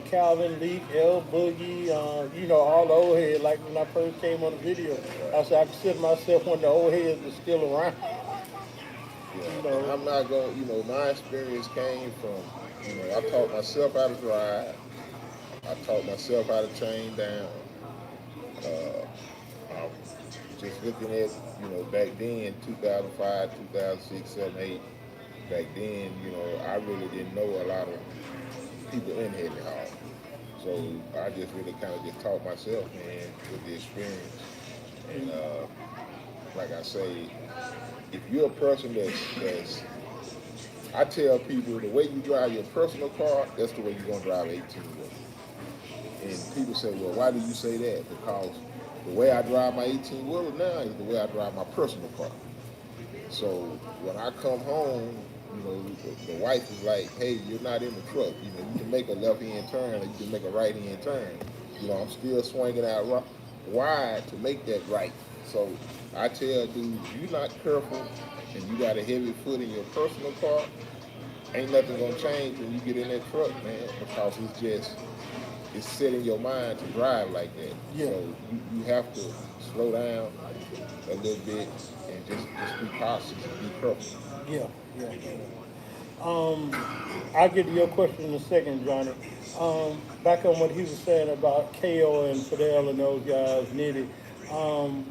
Calvin Leak, L Boogie, all the old heads. Like when I first came on the video, I said I consider myself one of the old heads that's still around. Yeah, and I'm not going. My experience came from. I taught myself how to drive. I taught myself how to chain down. Uh, I'm just looking at, back then, 2005, 2006, 7, 8. Back then, I really didn't know a lot of people in heavy haul. So I just really kind of just taught myself, man, with the experience. And like I say, if you're a person that's I tell people the way you drive your personal car, that's the way you're gonna drive 18 wheeler. And people say, well, why do you say that? Because the way I drive my 18 wheeler now is the way I drive my personal car. So when I come home, the wife is like, hey, you're not in the truck. You can make a left hand turn or you can make a right hand turn. I'm still swinging out wide to make that right. So I tell dudes, if you're not careful and you got a heavy foot in your personal car, ain't nothing gonna change when you get in that truck, man, because it's setting your mind to drive like that. Yeah. So you have to slow down a little bit and just be cautious and be careful. Yeah, yeah, yeah. I'll get to your question in a second, Johnny. Back on what he was saying about KO and Fidel and those guys, Nitty. Um,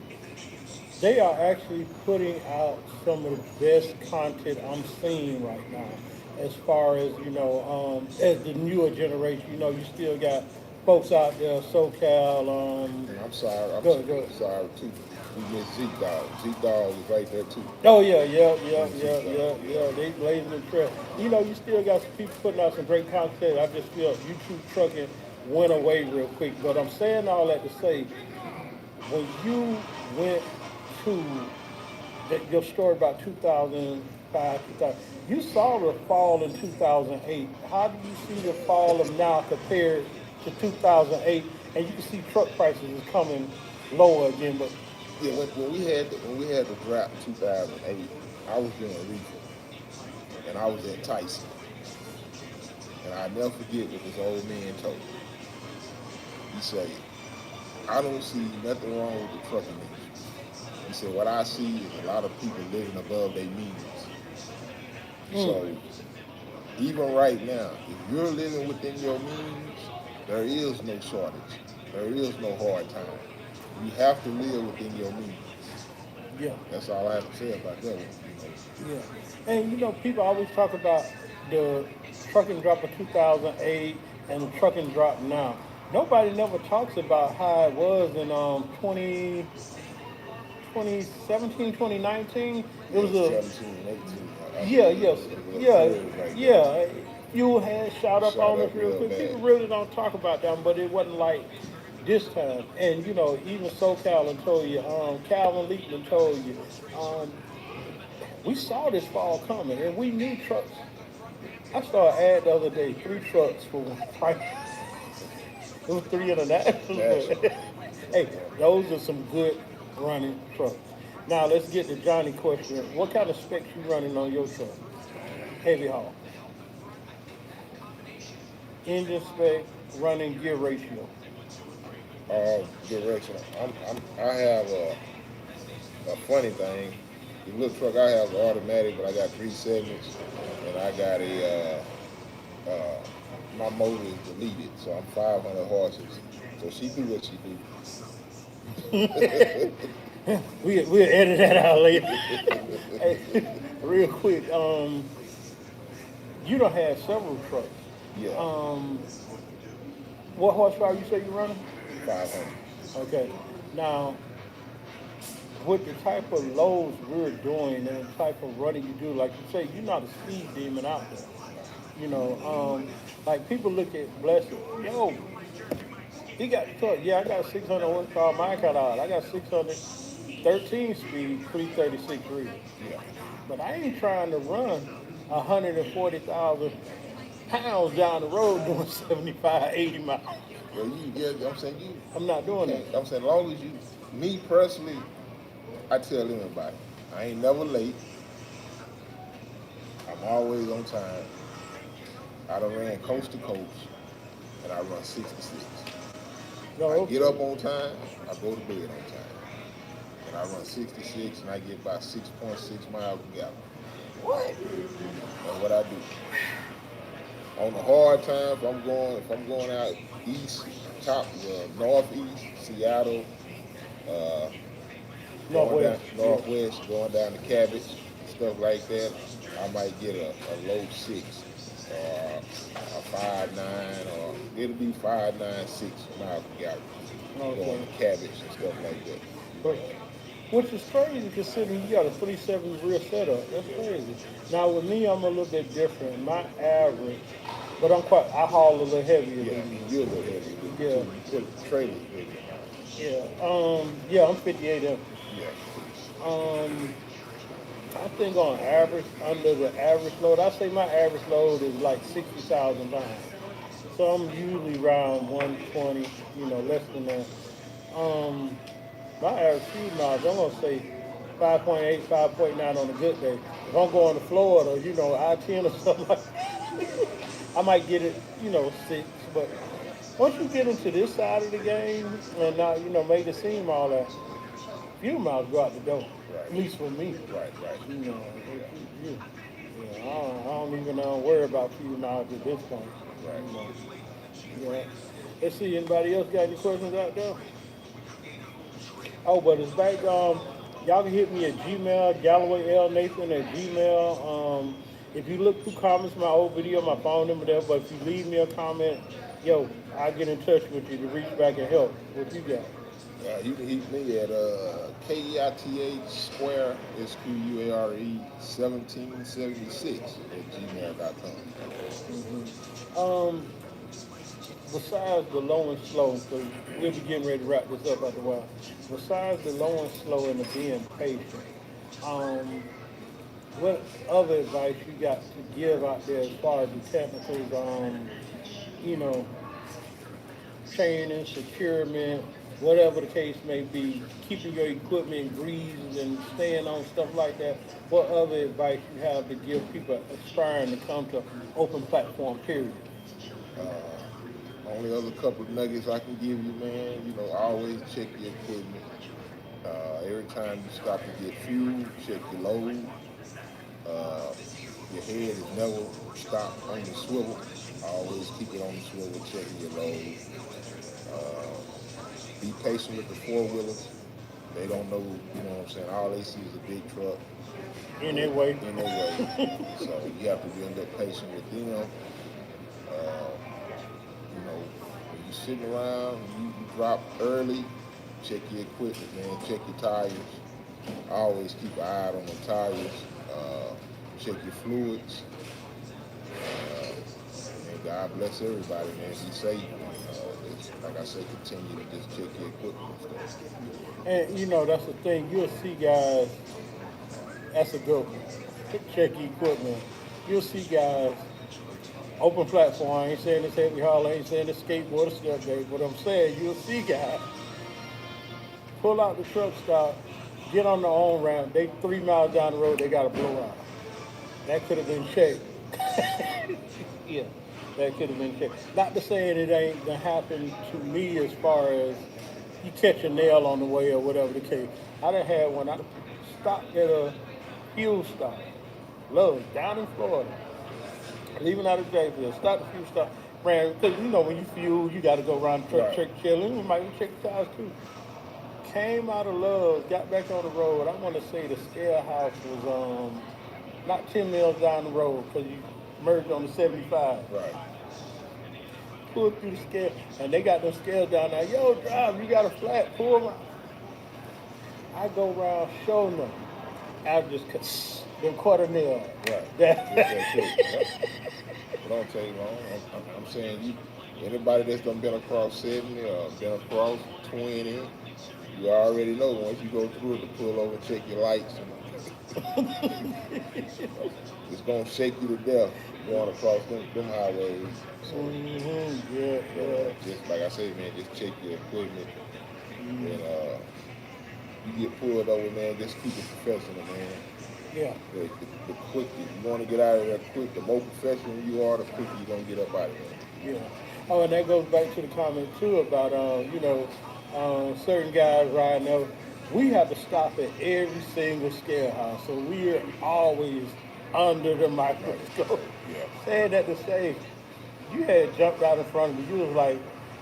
they are actually putting out some of the best content I'm seeing right now. as far as as the newer generation. You still got folks out there, SoCal. And I'm sorry, Go. I'm sorry too. We missed Zeke Dog. Zeke Dog is right there too. Oh yeah, yeah, yeah, Bring yeah, Zeke yeah, Dog. yeah. They blazing the trail. You still got some people putting out some great content. I just feel YouTube trucking went away real quick. But I'm saying all that to say, when you went to your story about 2005, 2000, you saw the fall in 2008. How do you see the fall of now compared to 2008? And you can see truck prices is coming lower again, but Yeah, when we had the drought in 2008, I was doing reefer, and I was at Tyson, and I never forget what this old man told me. He said, "I don't see nothing wrong with the trucking industry." He said, "What I see is a lot of people living above their means." mm, So even right now, if you're living within your means, there is no shortage. There is no hard time. You have to live within your means. yeah. That's all I have to say about that one. Yeah, and people always talk about the trucking drop of 2008 and the trucking drop now. Nobody never talks about how it was in 2017, 2019. It was Yeah, a 17 and 18. I yeah, believe yes, fuel yeah, was right there. yeah. Fuel had shot up Shot on us up real real quick. People bad. really don't talk about them, but it wasn't like this time. And even SoCal and told you, Calvin Leitman told you, um, we saw this fall coming, and we knew trucks. I saw an ad the other day, 3 trucks for one price. It was three internationals, National. but hey, Yeah. those are some good running trucks. Now let's get to Johnny question. What kind of specs you running on your truck? Heavy haul, engine spec, running gear ratio. Direction. I have a funny thing. The little truck I have is automatic, but I got 370s, and I got my motor is deleted, so I'm 500 horses. So she do what she do. We'll edit that out later. Hey, real quick, you don't have several trucks. Yeah, Um, what horsepower you say you running? 500. Okay. Now, with the type of loads we're doing and the type of running you do, like you say, you're not a speed demon out there. Like people look at Blessed, yo, he got the truck. Yeah, I got 600 horsepower, mine got out. I got 613 speed, 336 real. Yeah. But I ain't trying to run 140,000 pounds down the road doing 75, 80 miles. Well, I'm saying I'm not you doing can't. that. I'm saying as long as you, me personally, I tell everybody, I ain't never late. I'm always on time. I done ran coast to coast, and I run 66. No, I get okay. up on time, I go to bed on time. And I run 66, and I get about 6.6 miles per gallon. What? That's what I do. On the hard times, if I'm going out east, northeast, Seattle, uh, going down Northwest. Yeah. northwest, going down to Cabbage, stuff like that, I might get a low six or a 5.9, or it'll be 5.96 miles per gallon going Okay. to Cabbage and stuff like that. But which is crazy considering you got a 370 real setup. That's crazy. Now with me, I'm a little bit different. My average, but I haul a little heavier Yeah, than you're a little heavy with it you. too. You put the trailers bigger than mine. Yeah. Yeah, I'm 58 in. Yeah. Um, I think on average, under the average load, I say my average load is like 60,000 pounds. So I'm usually around 120, less than that. Um, my average fuel miles, I'm gonna say 5.8, 5.9 on a good day. If I'm going to Florida, I-10 or something like that, I might get it, 6. But once you get into this side of the game and now, make it seem all that, fuel miles go out the door. Right. At least for me. Right. You know, you, I don't even worry about fuel miles at this point. Right. You know, yeah. Let's see, anybody else got any questions out there? Oh, but it's back. Y'all can hit me at Gmail, Galloway L Nathan at Gmail. If you look through comments, my old video, my phone number there. But if you leave me a comment, yo, I'll get in touch with you to reach back and help. What you got? You can hit me at KEITH square SQUARE 1776 at gmail.com. Um, Besides the low and slow, because we'll be getting ready to wrap this up after a while. Besides the low and slow and the being patient, um, what other advice you got to give out there as far as the technicals, you know, training, securement, whatever the case may be, keeping your equipment greased and staying on stuff like that? What other advice you have to give people aspiring to come to open platform, period? Only other couple of nuggets I can give you, man, always check your equipment. Every time you stop to get fuel, check your load. Your head is never stopped on the swivel. Always keep it on the swivel, checking your load. Be patient with the four-wheelers. They don't know, what I'm saying? All they see is a big truck. In their way. In their way. So you have to be a little patient with them. When you're sitting around, you drop early, check your equipment, man. Check your tires. Always keep an eye on the tires. Check your fluids. And God bless everybody, man. Be safe. Like I said, continue to just check your equipment and stuff. And that's the thing. You'll see guys. That's a good one. Check your equipment. You'll see guys. Open platform. I ain't saying this heavy haul. I ain't saying this skateboard or step day. But I'm saying you'll see guys pull out the truck stop, get on the on ramp. They 3 miles down the road. They got a blowout. That could have been checked. Yeah, that could have been checked. Not to say it ain't gonna happen to me as far as you catch a nail on the way or whatever the case. I done had one. I stopped at a fuel stop. Love, down in Florida. Leaving out of Jacksonville, stopped a fuel stop. Ran, because when you fuel, you got to go around the truck, Right. check chilling. We might check the tires too. Came out of Love, got back on the road. I want to say the scale house was not 10 miles down the road because you merged on the 75. Right. Pulled through the scale, and they got them scales down there. Yo, drive, you got a flat, pull them. I go around, show them. I just them quarter nail. Right. That's it. But don't tell you wrong. I'm saying anybody that's done been across 70 or been across 20, you already know once you go through it to pull over, check your lights. It's gonna shake you to death going across them highways. So, Yeah. just like I said, man, just check your equipment. And you get pulled over, man, just keep it professional, man. Yeah. The quicker you want to get out of there quick, the more professional you are, the quicker you're going to get up out of there. Yeah. Oh, and that goes back to the comment too about certain guys riding up. We have to stop at every single scale house, so we're always under the microscope. Yeah. Saying that to say, you had jumped out in front of me. You was like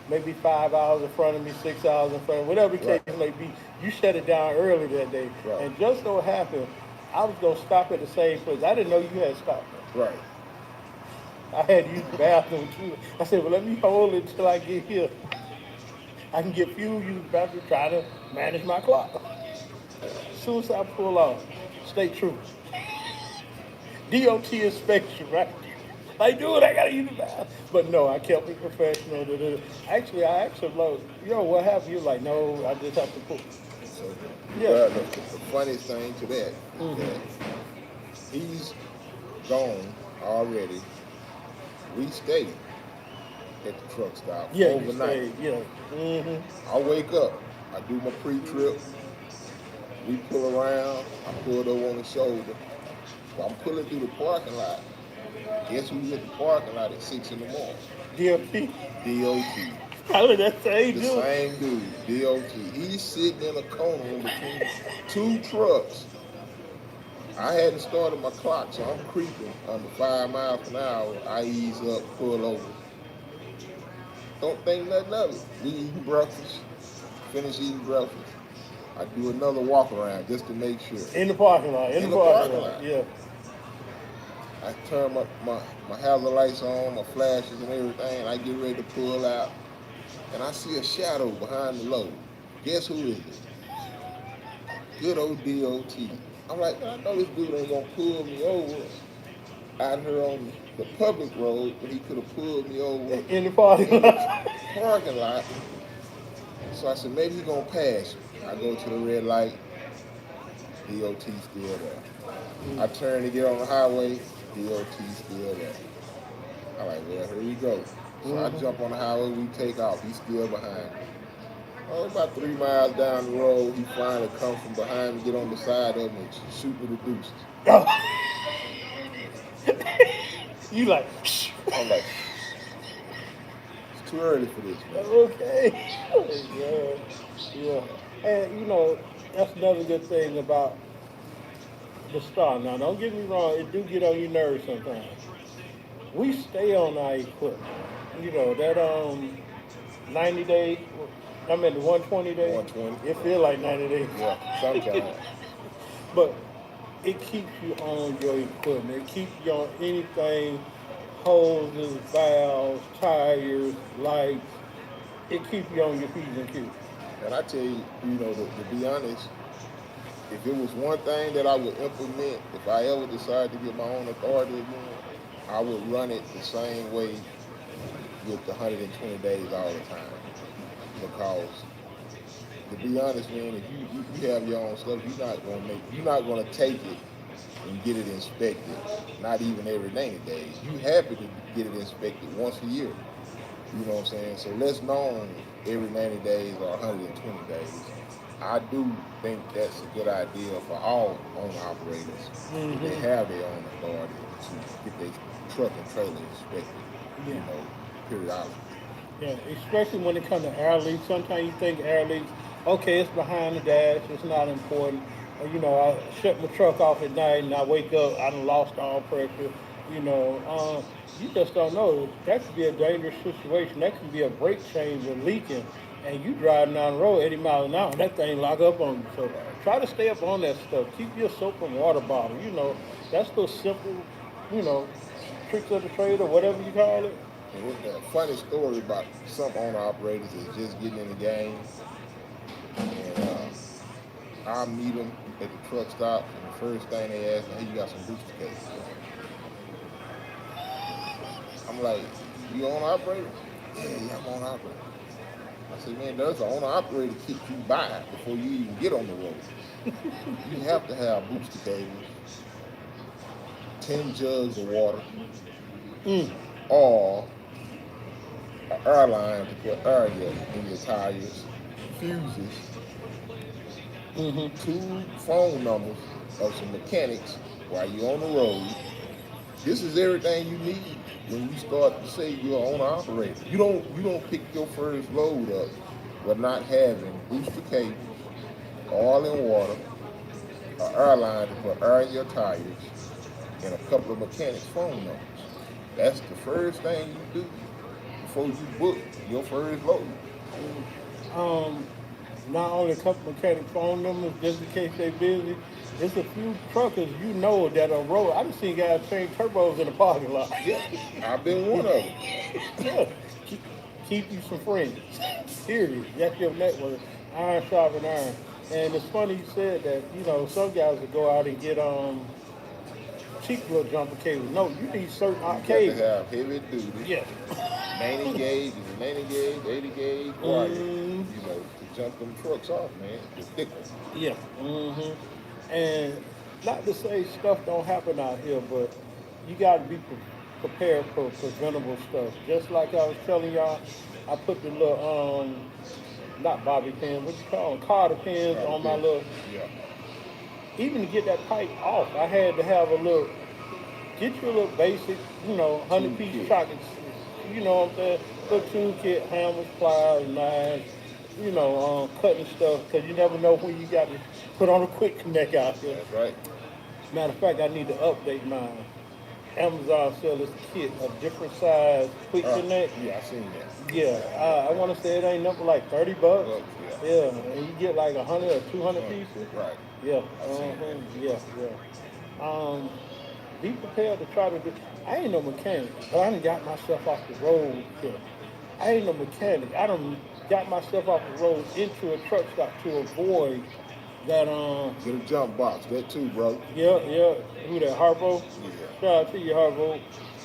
maybe 5 hours in front of me, 6 hours in front of me, whatever the case may be. You shut it down early that day, Right. and just so happened, I was gonna stop at the same place. I didn't know you had stopped. Right. I had to use the bathroom too. I said, well, let me hold it until I get here. I can get fuel, use the bathroom, try to manage my clock. As soon as I pull off, stay true. DOT inspection, right? I do it, I gotta use the bathroom. But no, I kept it professional. Actually, I asked him, what happened? You're like, no, I just have to pull. So, Yeah. the funniest thing to that, that he's gone already. We stayed at the truck stop overnight. I wake up, I do my pre-trip, we pull around, I pulled over on the shoulder. I'm pulling through the parking lot. Guess who's at the parking lot at 6 in the morning? DOT. DOT. Probably that same The dude. same dude, DOT. He's sitting in a corner in between two trucks. I hadn't started my clock, so I'm creeping under 5 miles an hour. I ease up, pull over. Don't think nothing of it. We eating breakfast, finish eating breakfast. I do another walk around just to make sure. In the parking lot. In the parking lot. Yeah. I turn my hazard lights on, my flashes and everything, and I get ready to pull out, and I see a shadow behind the load. Guess who is it? Good old DOT. I'm like, I know this dude ain't gonna pull me over out here on the public road, but he could have pulled me over In the parking in the lot. parking lot. So I said, maybe he gonna pass me. I go to the red light, DOT still there. I turn to get on the highway, DOT still there. I'm like, well, here we go. So I jump on the highway, we take off. He's still behind me. Oh, about 3 miles down the road, he finally comes from behind me, get on the side of me, and shoot me the deuces. You like, shh. I'm like, it's too early for this, man. Okay. Yeah. Yeah. And that's another good thing about the star. Now, don't get me wrong, it do get on your nerves sometimes. We stay on our equipment. That 90 days, I mean the 120 days. 120. It feel like 90 days. Yeah, sometimes. But it keeps you on your equipment. It keeps you on anything, hoses, valves, tires, lights. It keeps you on your P's and Q's. And I tell you, to be honest, if it was one thing that I would implement, if I ever decide to get my own authority again, I would run it the same way with the 120 days all the time. Because to be honest, man, if you have your own stuff, you're not gonna take it and get it inspected. Not even every 90 days. You happy to get it inspected once a year. You know what I'm saying? So let's known every 90 days or 120 days. I do think that's a good idea for all owner operators. Mm-hmm. They have their own authority to get their truck and trailer inspected, Yeah. periodically. Yeah, especially when it comes to air leaks. Sometimes you think air leaks, okay, it's behind the dash, it's not important. I shut my truck off at night and I wake up, I done lost all pressure. You just don't know. That could be a dangerous situation. That could be a brake chamber leaking, and you driving down the road 80 miles an hour, and that thing lock up on you. So try to stay up on that stuff. Keep your soap and water bottle. That's those simple, you know, tricks of the trade or whatever you call it. A funny story about some owner operators is just getting in the game, and I meet them at the truck stop, and the first thing they ask me, "Hey, you got some booster cases?" I'm like, "You owner operator?" Yeah, I'm owner operator. I said, "Man, there's an owner operator to keep you by before you even get on the road. You have to have booster cables, 10 jugs of water, or an airline to put air in your tires, fuses, two phone numbers of some mechanics while you're on the road. This is everything you need when you start to say you're an owner operator. You don't pick your first load up with not having booster cables, oil and water, an airline to put air in your tires, and a couple of mechanics' phone numbers. That's the first thing you do before you book your first load." Not only a couple mechanic phone numbers just in case they're busy. There's a few truckers that are road. I've seen guys change turbos in the parking lot. Yeah, I've been one of them. Yeah. keep, keep you some friends. Serious. That's your network. Iron sharpen iron. And it's funny you said that. Some guys will go out and get cheap little jumper cables. No, you need certain You got to cables. have heavy duty. Yeah. 90 gauge, 90 gauge, 80 gauge wire, to jump them trucks off, man. The thick ones. Yeah. And not to say stuff don't happen out here, but you got to be prepared for preventable stuff. Just like I was telling y'all, I put the little not bobby pins, what you call them, carter pins on my little. Yeah. Even to get that pipe off, I had to have get you a little basic, 100-piece chocolate, what I'm saying? Little toolkit, hammers, pliers, knives, cutting stuff, because you never know when you got to put on a quick connect out here. That's right. Matter of fact, I need to update mine. Amazon sells this kit of different size quick connect. Yeah, I seen that. Yeah, I want to say it ain't nothing like $30. Yeah, and you get like 100 or 200 pieces. Right. Yeah. I seen that. Yeah. be prepared to try to do. I ain't no mechanic, but I done got myself off the road here. I ain't no mechanic. I done got myself off the road into a truck stop to avoid that. Get a jump box, that too, bro. Yeah, yeah. Who that? Harpo. Yeah. Shout out to you, Harpo.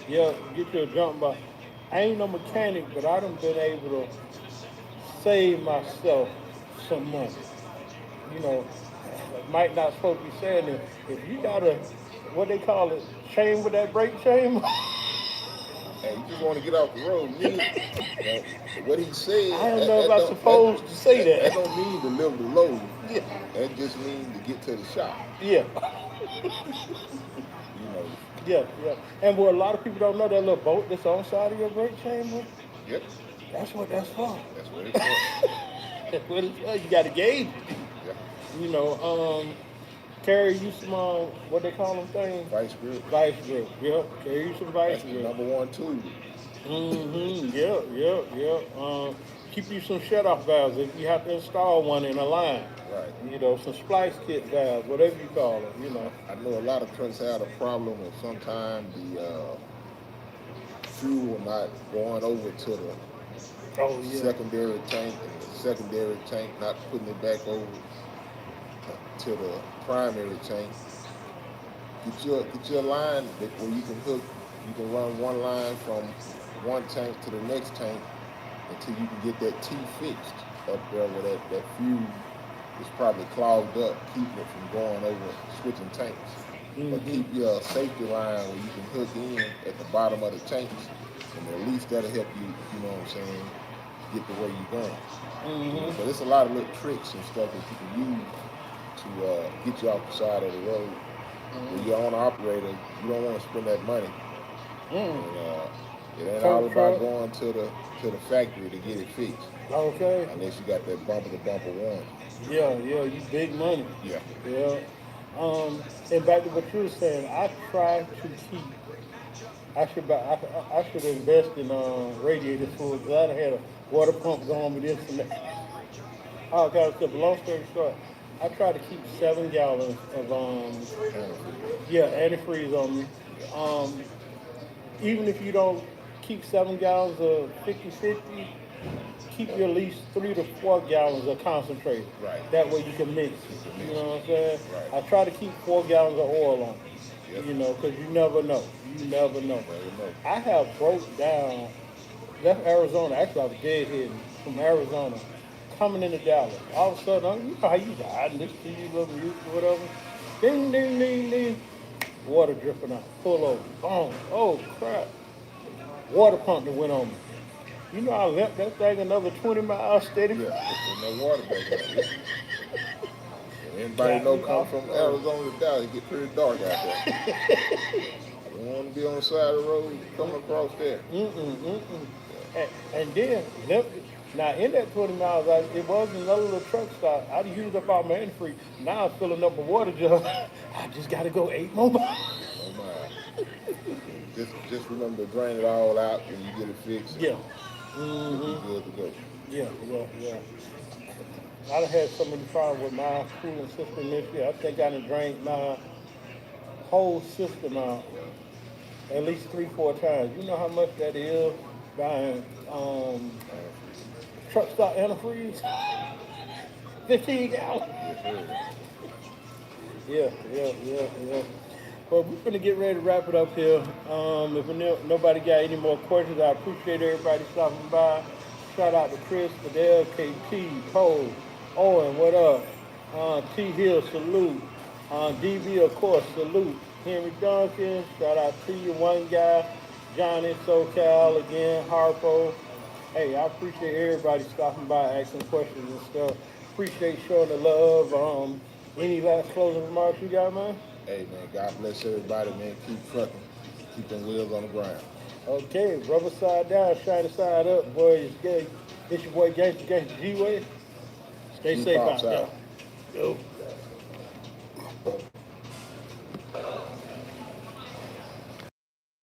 Yeah, get you a jump box. I ain't no mechanic, but I done been able to save myself some money. You know, might not supposed to be saying it. If you got a, what they call it, chain with that brake chamber. Hey, you just want to get off the road. Now, what he said, I don't know if I'm supposed to say that that. don't mean to live the load. Yeah. That just means to get to the shop. Yeah. You know. Yeah, yeah. And what a lot of people don't know, that little bolt that's on the side of your brake chamber, Yep. that's what that's for. That's what it's for. That's what it's for. You got to gauge it. Yep. You know, carry you some, what they call them things? Vice grip. Vice grip. Yep. Carry you some vice That's the grip. number one tool. Mm-hmm. Yeah, yeah, yeah. Keep you some shut-off valves if you have to install one in a line. Right. You know, some splice kit valves, whatever you call it, you know. I know a lot of trucks have a problem of sometimes the fuel not going over to the Oh, yeah. secondary tank, and the secondary tank not putting it back over to the primary tank. Get your line where you can run one line from one tank to the next tank until you can get that T fixed up there where that fuel is probably clogged up, keeping it from going over switching tanks. Mm-hmm. But keep your safety line where you can hook in at the bottom of the tanks, and at least that'll help you, you know what I'm saying, get to where you're going. Mm-hmm. So there's a lot of little tricks and stuff that you can use to get you off the side of the road. When you're on operator, you don't want to spend that money. And, it ain't all about going to the factory to get it fixed. Okay. Unless you got that bumper to bumper warranty. Yeah, yeah, you big money. Yeah. Yeah. And back to what you were saying, I try to keep. I should invest in radiator fluid because I had a water pump going with this and that. Oh, God, so long story short, I try to keep 7 gallons of antifreeze on me. Even if you don't keep 7 gallons of 50-50, keep your at least 3 to 4 gallons of concentrate. Right. That way you can mix. You know what I'm saying? Right. I try to keep 4 gallons of oil on. Yep. You know, because you never know. You never know. Never know. I have broke down, left Arizona. Actually, I was deadheading from Arizona, coming into Dallas. All of a sudden, you know how you ride and listen to you, little music or whatever. Ding, ding, ding, ding. Water dripping out. Pull over. Boom. Oh, crap. Water pump that went on me. You know, I limped that thing another 20 miles steady. Yeah, there's no water back there. Anybody know come from Arizona to Dallas, it get pretty dark out there. You don't want to be on the side of the road coming across there. And then, now in that 20 miles, it was another little truck stop. I'd used up all my antifreeze. Now I'm filling up a water jug. I just got to go 8 more miles. Oh my. Just remember to drain it all out when you get it fixed. Yeah. You'll be good to go. Yeah. I done had so many problems with my cooling system this year. I think I done drained my whole system out at least 3-4 times. You know how much that is buying truck stop antifreeze? 15 gallons. Yes, Yeah. Well, we're going to get ready to wrap it up here. If nobody got any more questions, I appreciate everybody stopping by. Shout out to Chris, Fidel, KT, Cole, Owen, what up? T Hill, salute. DB, of course, salute. Henry Duncan, shout out to you, one guy. Johnny, SoCal, again, Harpo. Hey, I appreciate everybody stopping by, asking questions and stuff. Appreciate showing the love. Any last closing remarks you got, man? Hey man, God bless everybody, man. Keep trucking. Keep them wheels on the ground. Okay, rubber side down, shiny side up, boy. It's your boy Gangsta G-Way. Stay safe out there. Yo.